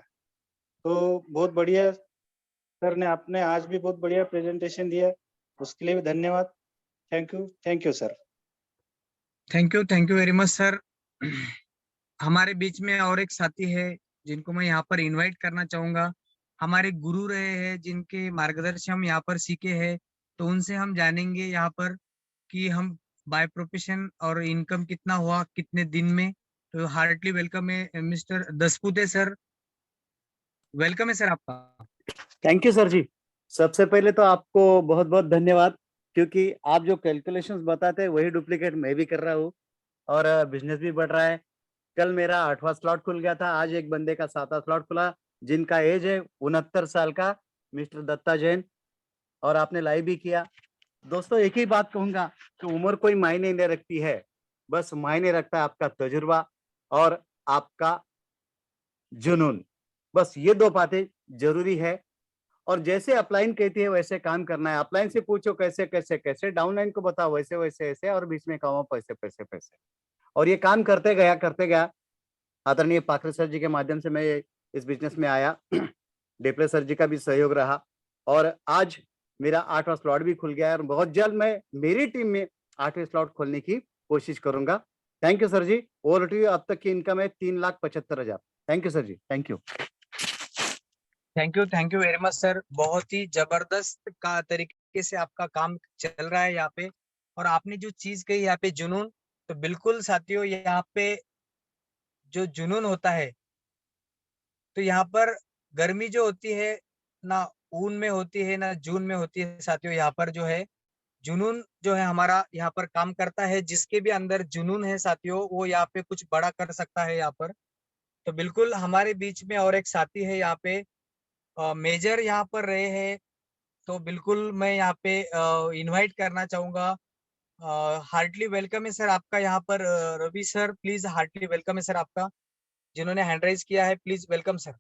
तो बहुत बढ़िया सर ने आपने आज भी बहुत बढ़िया प्रेजेंटेशन दिया, उसके लिए भी धन्यवाद। Thank you sir. Thank you very much sir. हमारे बीच में और एक साथी है जिनको मैं यहाँ पर इनवाइट करना चाहूंगा। हमारे गुरु रहे हैं, जिनके मार्गदर्शन हम यहाँ पर सीखे हैं। तो उनसे हम जानेंगे यहाँ पर कि हम बाय प्रोफेशन और इनकम कितना हुआ कितने दिन में। तो हार्टली वेलकम है मिस्टर दसपुते सर। वेलकम है सर आपका। थैंक यू सर जी। सबसे पहले तो आपको बहुत बहुत धन्यवाद, क्योंकि आप जो कैलकुलेशंस बताते हैं वही डुप्लीकेट मैं भी कर रहा हूँ और बिजनेस भी बढ़ रहा है। कल मेरा 8वां स्लॉट खुल गया था, आज एक बंदे का 7वां स्लॉट खुला जिनका एज है 69 साल का, मिस्टर दत्ता जैन, और आपने लाइव भी किया। दोस्तों एक ही बात कहूंगा कि उम्र कोई मायने नहीं रखती है, बस मायने रखता है आपका तजुर्बा और आपका जुनून। बस ये 2 बातें जरूरी है। और जैसे अपलाइन कहती है वैसे काम करना है। अपलाइन से पूछो कैसे कैसे कैसे, डाउनलाइन को बताओ वैसे वैसे ऐसे, और बीच में कमाओ पैसे पैसे पैसे। और ये काम करते गया। आदरणीय पाखरे सर जी के माध्यम से मैं इस बिजनेस में आया। डेपले सर जी का भी सहयोग रहा और आज मेरा 8वां स्लॉट भी खुल गया है और बहुत जल्द मैं मेरी टीम में 8वें स्लॉट खोलने की कोशिश करूंगा। Thank you sir ji. Over to you. अब तक की इनकम है 3,75,000। Thank you sir ji. Thank you very much sir. बहुत ही जबरदस्त का तरीके से आपका काम चल रहा है यहाँ पे। और आपने जो चीज कही यहाँ पे जुनून, तो बिल्कुल साथियों यहाँ पे जो जुनून होता है तो यहाँ पर गर्मी जो होती है ना ऊन में होती है ना जून में होती है साथियों। यहाँ पर जो है जुनून जो है हमारा यहाँ पर काम करता है। जिसके भी अंदर जुनून है साथियों वो यहाँ पे कुछ बड़ा कर सकता है यहाँ पर। तो बिल्कुल हमारे बीच में और एक साथी है यहाँ पे मेजर यहाँ पर रहे हैं। तो बिल्कुल मैं यहाँ पे इनवाइट करना चाहूंगा। हार्टली वेलकम है सर आपका यहाँ पर। Ravi sir please heartily welcome है सर आपका। जिन्होंने हैंड राइज किया है प्लीज वेलकम सर।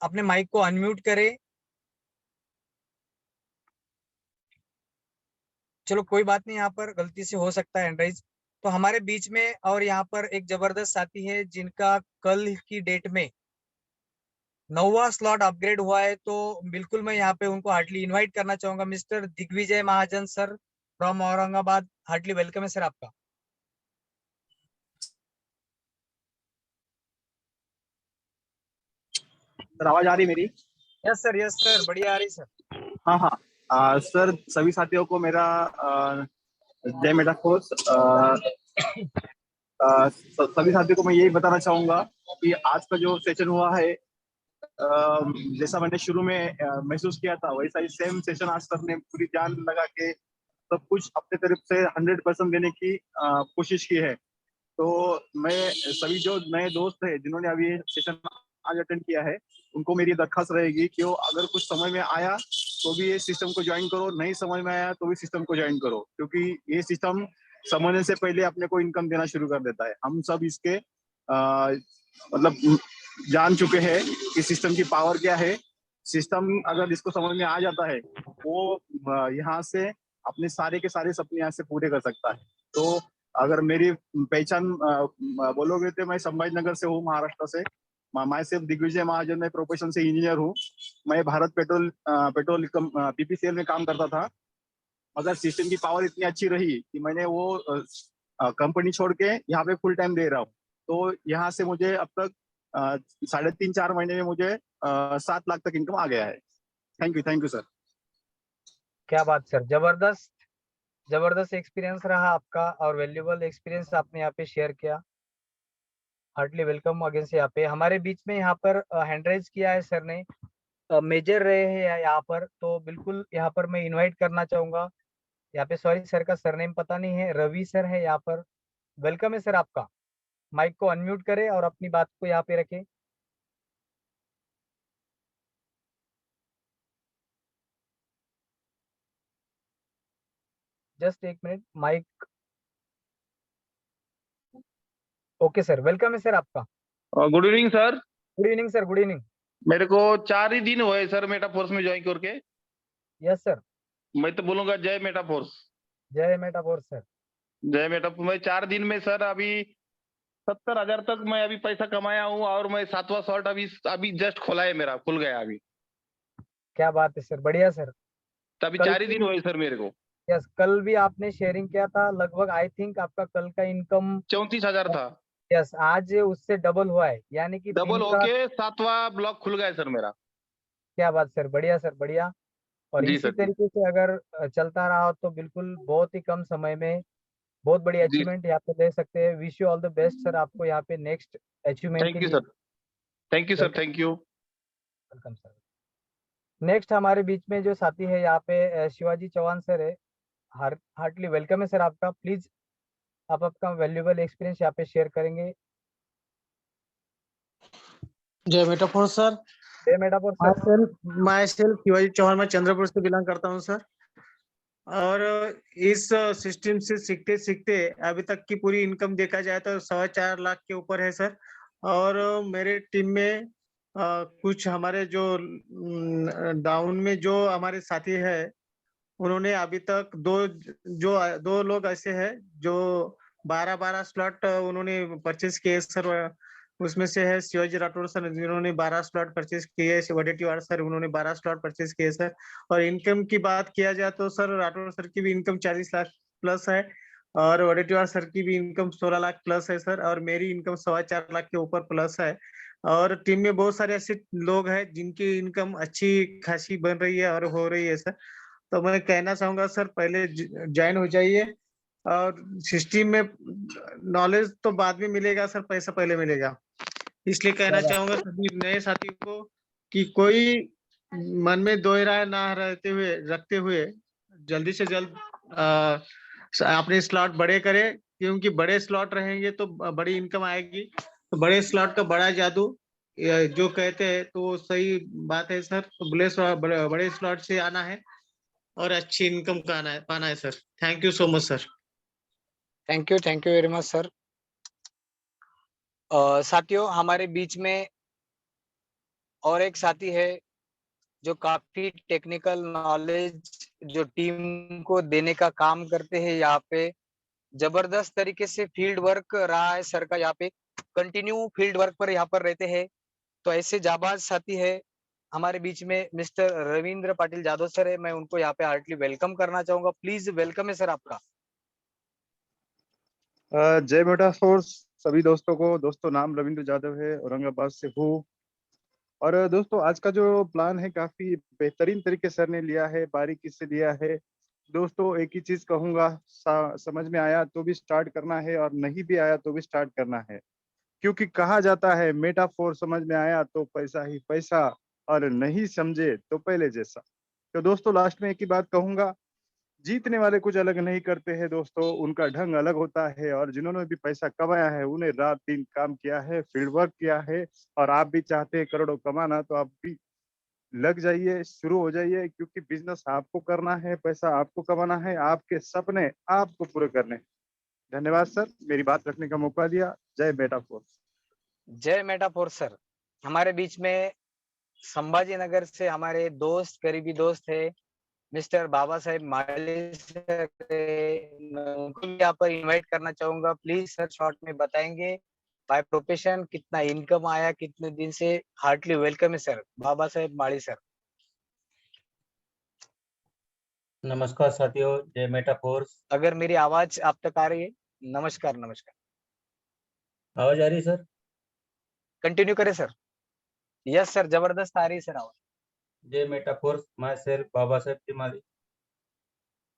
अपने माइक को अनम्यूट करें। चलो कोई बात नहीं, यहाँ पर गलती से हो सकता है हैंड राइज। तो हमारे बीच में और यहाँ पर एक जबरदस्त साथी है जिनका कल की डेट में 9वां स्लॉट अपग्रेड हुआ है। तो बिल्कुल मैं यहाँ पे उनको हार्टली इनवाइट करना चाहूंगा। Mister Digvijay Mahajan sir from Aurangabad, heartily welcome है सर आपका। सर आवाज आ रही मेरी? यस सर बढ़िया आ रही सर। हाँ हाँ सर, सभी साथियों को मेरा जय मेटाफोर्स। सभी साथियों को मैं यही बताना चाहूंगा कि आज का जो सेशन हुआ है, जैसा मैंने शुरू में महसूस किया था वैसा ही सेम सेशन आज सर ने पूरी जान लगा के सब कुछ अपने तरफ से 100% देने की कोशिश की है। तो मैं सभी जो नए दोस्त हैं जिन्होंने अभी ये सेशन आज अटेंड किया है उनको मेरी दरखास्त रहेगी कि वो अगर कुछ समझ में आया तो भी ये सिस्टम को ज्वाइन करो, नहीं समझ में आया तो भी सिस्टम को ज्वाइन करो, क्योंकि ये सिस्टम समझने से पहले अपने को इनकम देना शुरू कर देता है। हम सब इसके मतलब जान चुके हैं कि सिस्टम की पावर क्या है। सिस्टम अगर इसको समझ में आ जाता है वो यहाँ से अपने सारे के सारे सपने यहाँ से पूरे कर सकता है। तो अगर मेरी पहचान बोलोगे तो मैं संभाजीनगर से हूँ, महाराष्ट्र से। मैं सिर्फ दिग्विजय महाजन में प्रोफेशन से इंजीनियर हूँ। मैं भारत पेट्रोल पीपीसीएल में काम करता था, मगर सिस्टम की पावर इतनी अच्छी रही कि मैंने वो कंपनी छोड़ के यहाँ पे फुल टाइम दे रहा हूँ। तो यहाँ से मुझे अब तक 3.5-4 महीने में मुझे 7 लाख तक इनकम आ गया है। Thank you sir. क्या बात सर, जबरदस्त एक्सपीरियंस रहा आपका और वैल्यूएबल एक्सपीरियंस आपने यहाँ पे शेयर किया। हार्टली वेलकम अगेन से यहाँ पे हमारे बीच में यहाँ पर हैंड राइज किया है सर ने, मेजर रहे हैं यहाँ पर। तो बिल्कुल यहाँ पर मैं इनवाइट करना चाहूंगा। यहाँ पे सॉरी सर का सरनेम पता नहीं है, रवि सर है यहाँ पर। वेलकम है सर आपका। माइक को अनम्यूट करें और अपनी बात को यहाँ पे रखें। जस्ट एक minute, mike. Okay sir, welcome है सर आपका। Good evening sir. Good evening sir, good evening. मेरे को 4 ही दिन हुए सर मेटाफोर्स में ज्वाइन करके। Yes sir. मैं तो बोलूंगा जय मेटाफोर्स। जय मेटाफोर्स सर। जय मेटाफोर्स। मैं 4 दिन में सर अभी 70,000 तक मैं अभी पैसा कमाया हूँ और मैं 7वां शॉर्ट अभी जस्ट खोला है, मेरा खुल गया अभी। क्या बात है सर, बढ़िया सर। तभी 4 ही दिन हुए सर मेरे को। यस, कल भी आपने शेयरिंग किया था, लगभग आई थिंक आपका कल का इनकम 34,000 था। यस, आज उससे डबल हुआ है, यानी कि डबल होके 7वां ब्लॉक खुल गया सर मेरा। क्या बात सर, बढ़िया सर, बढ़िया। और जी इसी सर, जी। तरीके से अगर चलता रहा तो बिल्कुल बहुत ही कम समय में बहुत बड़ी जी। अचीवमेंट यहाँ पे दे सकते हैं। Wish you all the best sir आपको यहाँ पे नेक्स्ट अचीवमेंट थैंक के यू लिए। Sir. Thank you sir, thank you. Welcome sir. Next हमारे बीच में जो साथी है यहाँ पे शिवाजी चौहान सर है। हार्टली वेलकम है सर आपका। प्लीज आप आपका वैल्यूएबल एक्सपीरियंस यहाँ पे शेयर करेंगे। जय मेटाफोर सर। जय मेटाफोर सर। मैं सेल्फ शिवाजी चौहान, मैं चंद्रपुर से बिलोंग करता हूँ सर। और इस सिस्टम से सीखते सीखते अभी तक की पूरी इनकम देखा जाए तो 4.25 लाख के ऊपर है सर। और मेरे टीम में कुछ हमारे जो डाउन में जो हमारे साथी है उन्होंने अभी तक दो लोग ऐसे हैं जो 12 स्लॉट उन्होंने परचेज किए सर। उसमें से है शिवाजी राठौर सर जिन्होंने 12 स्लॉट परचेज किए, वडेट्टीवार सर उन्होंने 12 स्लॉट परचेज किए सर। और इनकम की बात किया जाए तो सर राठौर सर की भी इनकम 40 लाख प्लस है और वडेट्टीवार सर की भी इनकम 16 लाख प्लस है सर। और मेरी इनकम 4.25 लाख के ऊपर प्लस है। और टीम में बहुत सारे ऐसे लोग हैं जिनकी इनकम अच्छी खासी बन रही है और हो रही है सर। तो मैं कहना चाहूंगा सर पहले ज्वाइन हो जाइए और सिस्टम में नॉलेज तो बाद में मिलेगा सर, पैसा पहले मिलेगा। इसलिए कहना चाहूंगा सभी नए साथियों को कि कोई मन में दो राय ना रखते हुए जल्दी से जल्द अपने स्लॉट बड़े करें, क्योंकि बड़े स्लॉट रहेंगे तो बड़ी इनकम आएगी। तो बड़े स्लॉट का बड़ा जादू जो कहते हैं तो सही बात है सर। तो बड़े स्लॉट से आना है और अच्छी इनकम का पाना है sir. Thank you so much sir. Thank you very much sir. साथियों, हमारे बीच में और एक साथी है जो काफी टेक्निकल नॉलेज जो टीम को देने का काम करते हैं। यहाँ पे जबरदस्त तरीके से फील्ड वर्क रहा है सर का, यहाँ पे कंटिन्यू फील्ड वर्क पर यहाँ पर रहते हैं। तो ऐसे जाबाज साथी है हमारे बीच में मिस्टर रविंद्र पाटिल जादव सर है। मैं उनको यहाँ पे हार्टली वेलकम करना चाहूंगा। प्लीज वेलकम है सर आपका। जय मेटा फोर्स सभी दोस्तों को। दोस्तों, नाम रविंद्र जादव है, औरंगाबाद से हूँ। और दोस्तों, आज का जो प्लान है काफी बेहतरीन तरीके सर ने लिया है, बारीकी से लिया है। दोस्तों, एक ही चीज कहूंगा, समझ में आया तो भी स्टार्ट करना है और नहीं भी आया तो भी स्टार्ट करना है, क्योंकि कहा जाता है मेटाफोर समझ में आया तो पैसा ही पैसा, और नहीं समझे तो पहले जैसा। तो दोस्तों, लास्ट में एक ही बात कहूंगा, जीतने वाले कुछ अलग नहीं करते हैं दोस्तों, उनका ढंग अलग होता है। और जिन्होंने भी पैसा कमाया है उन्हें रात दिन काम किया है, फील्ड वर्क किया है। और आप भी चाहते हैं करोड़ों कमाना, तो आप भी लग जाइए, शुरू हो जाइए, क्योंकि बिजनेस आपको करना है, पैसा आपको कमाना है, आपके सपने आपको पूरे करने हैं। धन्यवाद सर, मेरी बात रखने का मौका दिया। जय मेटाफोर। जय मेटाफोर सर। हमारे बीच में संभाजी नगर से हमारे दोस्त, करीबी दोस्त है मिस्टर बाबा साहेब माली सर। मैं उनको भी यहाँ पर इनवाइट करना चाहूंगा। प्लीज सर शॉर्ट में बताएंगे बाय प्रोफेशन कितना इनकम आया, कितने दिन से। हार्टली वेलकम है सर, बाबा साहेब माली सर। नमस्कार साथियों, जय मेटाफोर्स। अगर मेरी आवाज आप तक आ रही है? नमस्कार नमस्कार। आवाज आ रही है सर? कंटिन्यू करें सर। यस सर, जबरदस्त आ रही है सर आवाज। जय मेटाफोर्स। मैं सर बाबा साहेब तिमाली,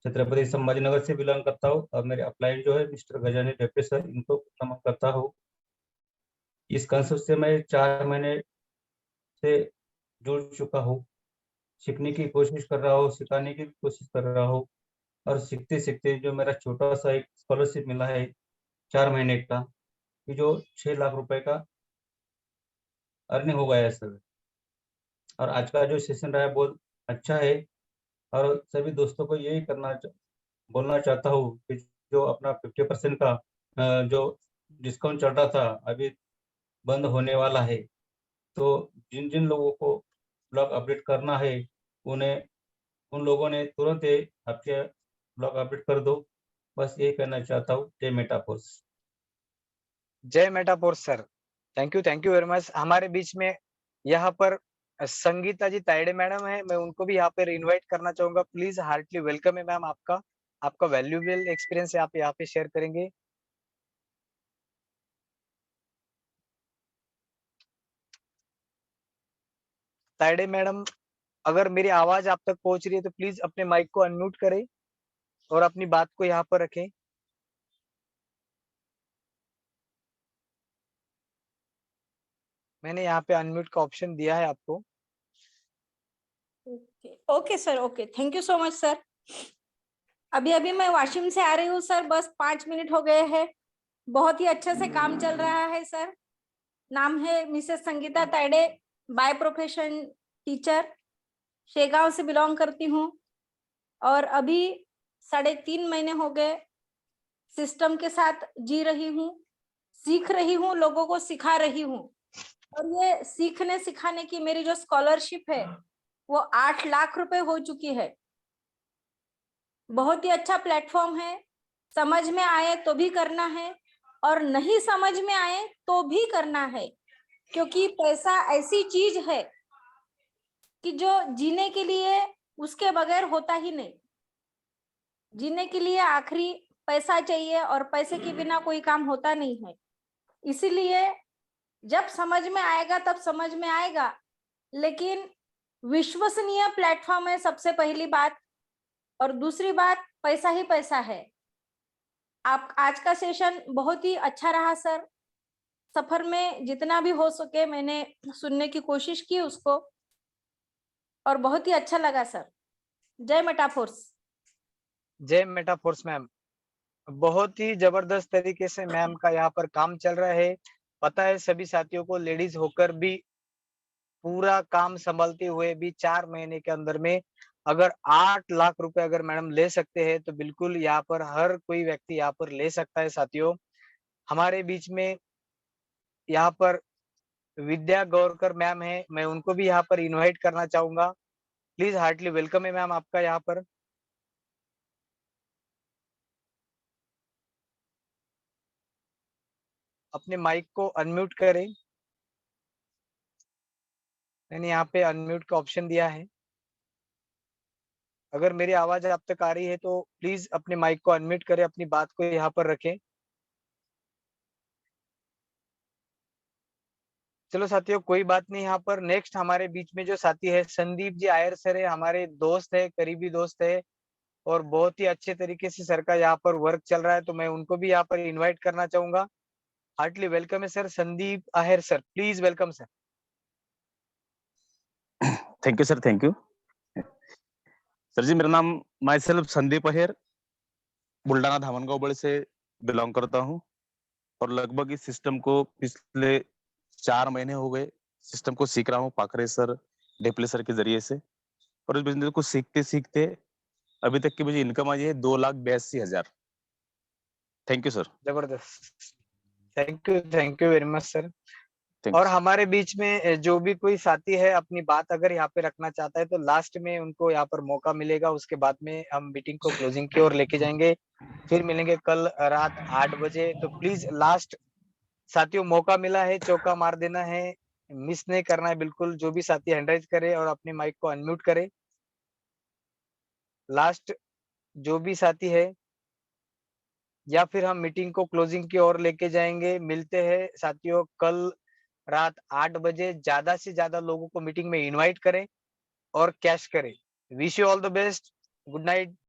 छत्रपति संभाजीनगर से बिलोंग करता हूँ। और मेरे अपलाइन जो है मिस्टर गजानी डेप्टे सर, इनको नमन करता हूँ। इस कंसेप्ट से मैं 4 महीने से जुड़ चुका हूँ। सीखने की कोशिश कर रहा हूँ, सिखाने की कोशिश कर रहा हूँ। और सीखते सीखते जो मेरा छोटा सा एक स्कॉलरशिप मिला है 4 महीने का, कि जो 6 लाख रुपए का अर्निंग हो गया है सर। और आज का जो सेशन रहा है बहुत अच्छा है। और सभी दोस्तों को यही बोलना चाहता हूँ कि जो अपना 50% का जो डिस्काउंट चल रहा था अभी बंद होने वाला है। तो जिन जिन लोगों को ब्लॉग अपडेट करना है उन लोगों ने तुरंत आपके ब्लॉग अपडेट कर दो। बस यही कहना चाहता हूँ। जय मेटाफोर्स। जय metaphor sir. Thank you very much. हमारे बीच में यहाँ पर संगीता जी तायडे मैडम है, मैं उनको भी यहाँ पर इनवाइट करना चाहूंगा। प्लीज हार्टली वेलकम है मैम आपका। आपका वैल्यूएबल एक्सपीरियंस आप यहाँ पे शेयर करेंगे। तायडे मैडम, अगर मेरी आवाज आप तक पहुंच रही है तो प्लीज अपने माइक को अनम्यूट करें और अपनी बात को यहाँ पर रखें। मैंने यहाँ पे अनम्यूट का ऑप्शन दिया है आपको। Okay sir, okay, thank you so much sir. अभी अभी मैं वाशिम से आ रही हूँ सर, बस 5 मिनट हो गए हैं। बहुत ही अच्छे से काम चल रहा है सर। नाम है missus Sangeeta Tayade, by profession teacher, Shegaon से बिलोंग करती हूँ। और अभी 3.5 महीने हो गए सिस्टम के साथ जी रही हूँ, सीख रही हूँ, लोगों को सिखा रही हूँ। और ये सीखने सिखाने की मेरी जो स्कॉलरशिप है वो 8 लाख रुपए हो चुकी है। बहुत ही अच्छा प्लेटफॉर्म है। समझ में आए तो भी करना है और नहीं समझ में आए तो भी करना है, क्योंकि पैसा ऐसी चीज है कि जो जीने के लिए उसके बगैर होता ही नहीं। जीने के लिए आखिरी पैसा चाहिए और पैसे के बिना कोई काम होता नहीं है। इसीलिए जब समझ में आएगा तब समझ में आएगा, लेकिन विश्वसनीय प्लेटफॉर्म है सबसे पहली बात। और दूसरी बात, पैसा ही पैसा है। आप आज का सेशन बहुत ही अच्छा रहा सर। सफर में जितना भी हो सके मैंने सुनने की कोशिश की उसको, और बहुत ही अच्छा लगा सर। जय मेटाफोर्स। जय मेटाफोर्स मैम। बहुत ही जबरदस्त तरीके से मैम का यहाँ पर काम चल रहा है। पता है सभी साथियों को, लेडीज होकर भी पूरा काम संभालते हुए भी 4 महीने के अंदर में अगर 8 लाख रुपए अगर मैडम ले सकते हैं तो बिल्कुल यहाँ पर हर कोई व्यक्ति यहाँ पर ले सकता है साथियों। हमारे बीच में यहाँ पर विद्या गौरकर मैम है, मैं उनको भी यहाँ पर इनवाइट करना चाहूंगा। प्लीज हार्टली वेलकम है मैम आपका यहाँ पर। अपने माइक को अनम्यूट करें। मैंने यहाँ पे अनम्यूट का ऑप्शन दिया है। अगर मेरी आवाज आप तक आ रही है तो प्लीज अपने माइक को अनम्यूट करें, अपनी बात को यहाँ पर रखें। चलो साथियों, कोई बात नहीं। यहाँ पर नेक्स्ट हमारे बीच में जो साथी है संदीप जी आयर सर है, हमारे दोस्त है, करीबी दोस्त है, और बहुत ही अच्छे तरीके से सर का यहाँ पर वर्क चल रहा है, तो मैं उनको भी यहाँ पर इनवाइट करना चाहूंगा। हार्टली वेलकम है sir, Sandeep Aher sir, please welcome sir. Thank you sir, thank you sir ji. मेरा नाम माई सेल्फ संदीप अहेर, बुल्डाना धामनगांव बड़े से बिलोंग करता हूँ, और लगभग इस सिस्टम को पिछले 4 महीने हो गए सिस्टम को सीख रहा हूँ पाखरे सर, डेपले सर के जरिए से। और इस बिजनेस को सीखते सीखते अभी तक की मुझे इनकम आई है 2,82,000। Thank you sir. जबरदस्त, thank you very much sir. और हमारे बीच में जो भी कोई साथी है अपनी बात अगर यहाँ पे रखना चाहता है तो लास्ट में उनको यहाँ पर मौका मिलेगा। उसके बाद में हम मीटिंग को क्लोजिंग की ओर लेके जाएंगे। फिर मिलेंगे कल रात 8 बजे। तो प्लीज लास्ट साथियों, मौका मिला है, चौका मार देना है, मिस नहीं करना है बिल्कुल। जो भी साथी हैंड राइज करे और अपने माइक को अनम्यूट करे। लास्ट जो भी साथी है, या फिर हम मीटिंग को क्लोजिंग की ओर लेके जाएंगे। मिलते हैं साथियों कल रात 8 बजे। ज्यादा से ज्यादा लोगों को मीटिंग में इनवाइट करें और कैश करें। Wish you all the best. Good night.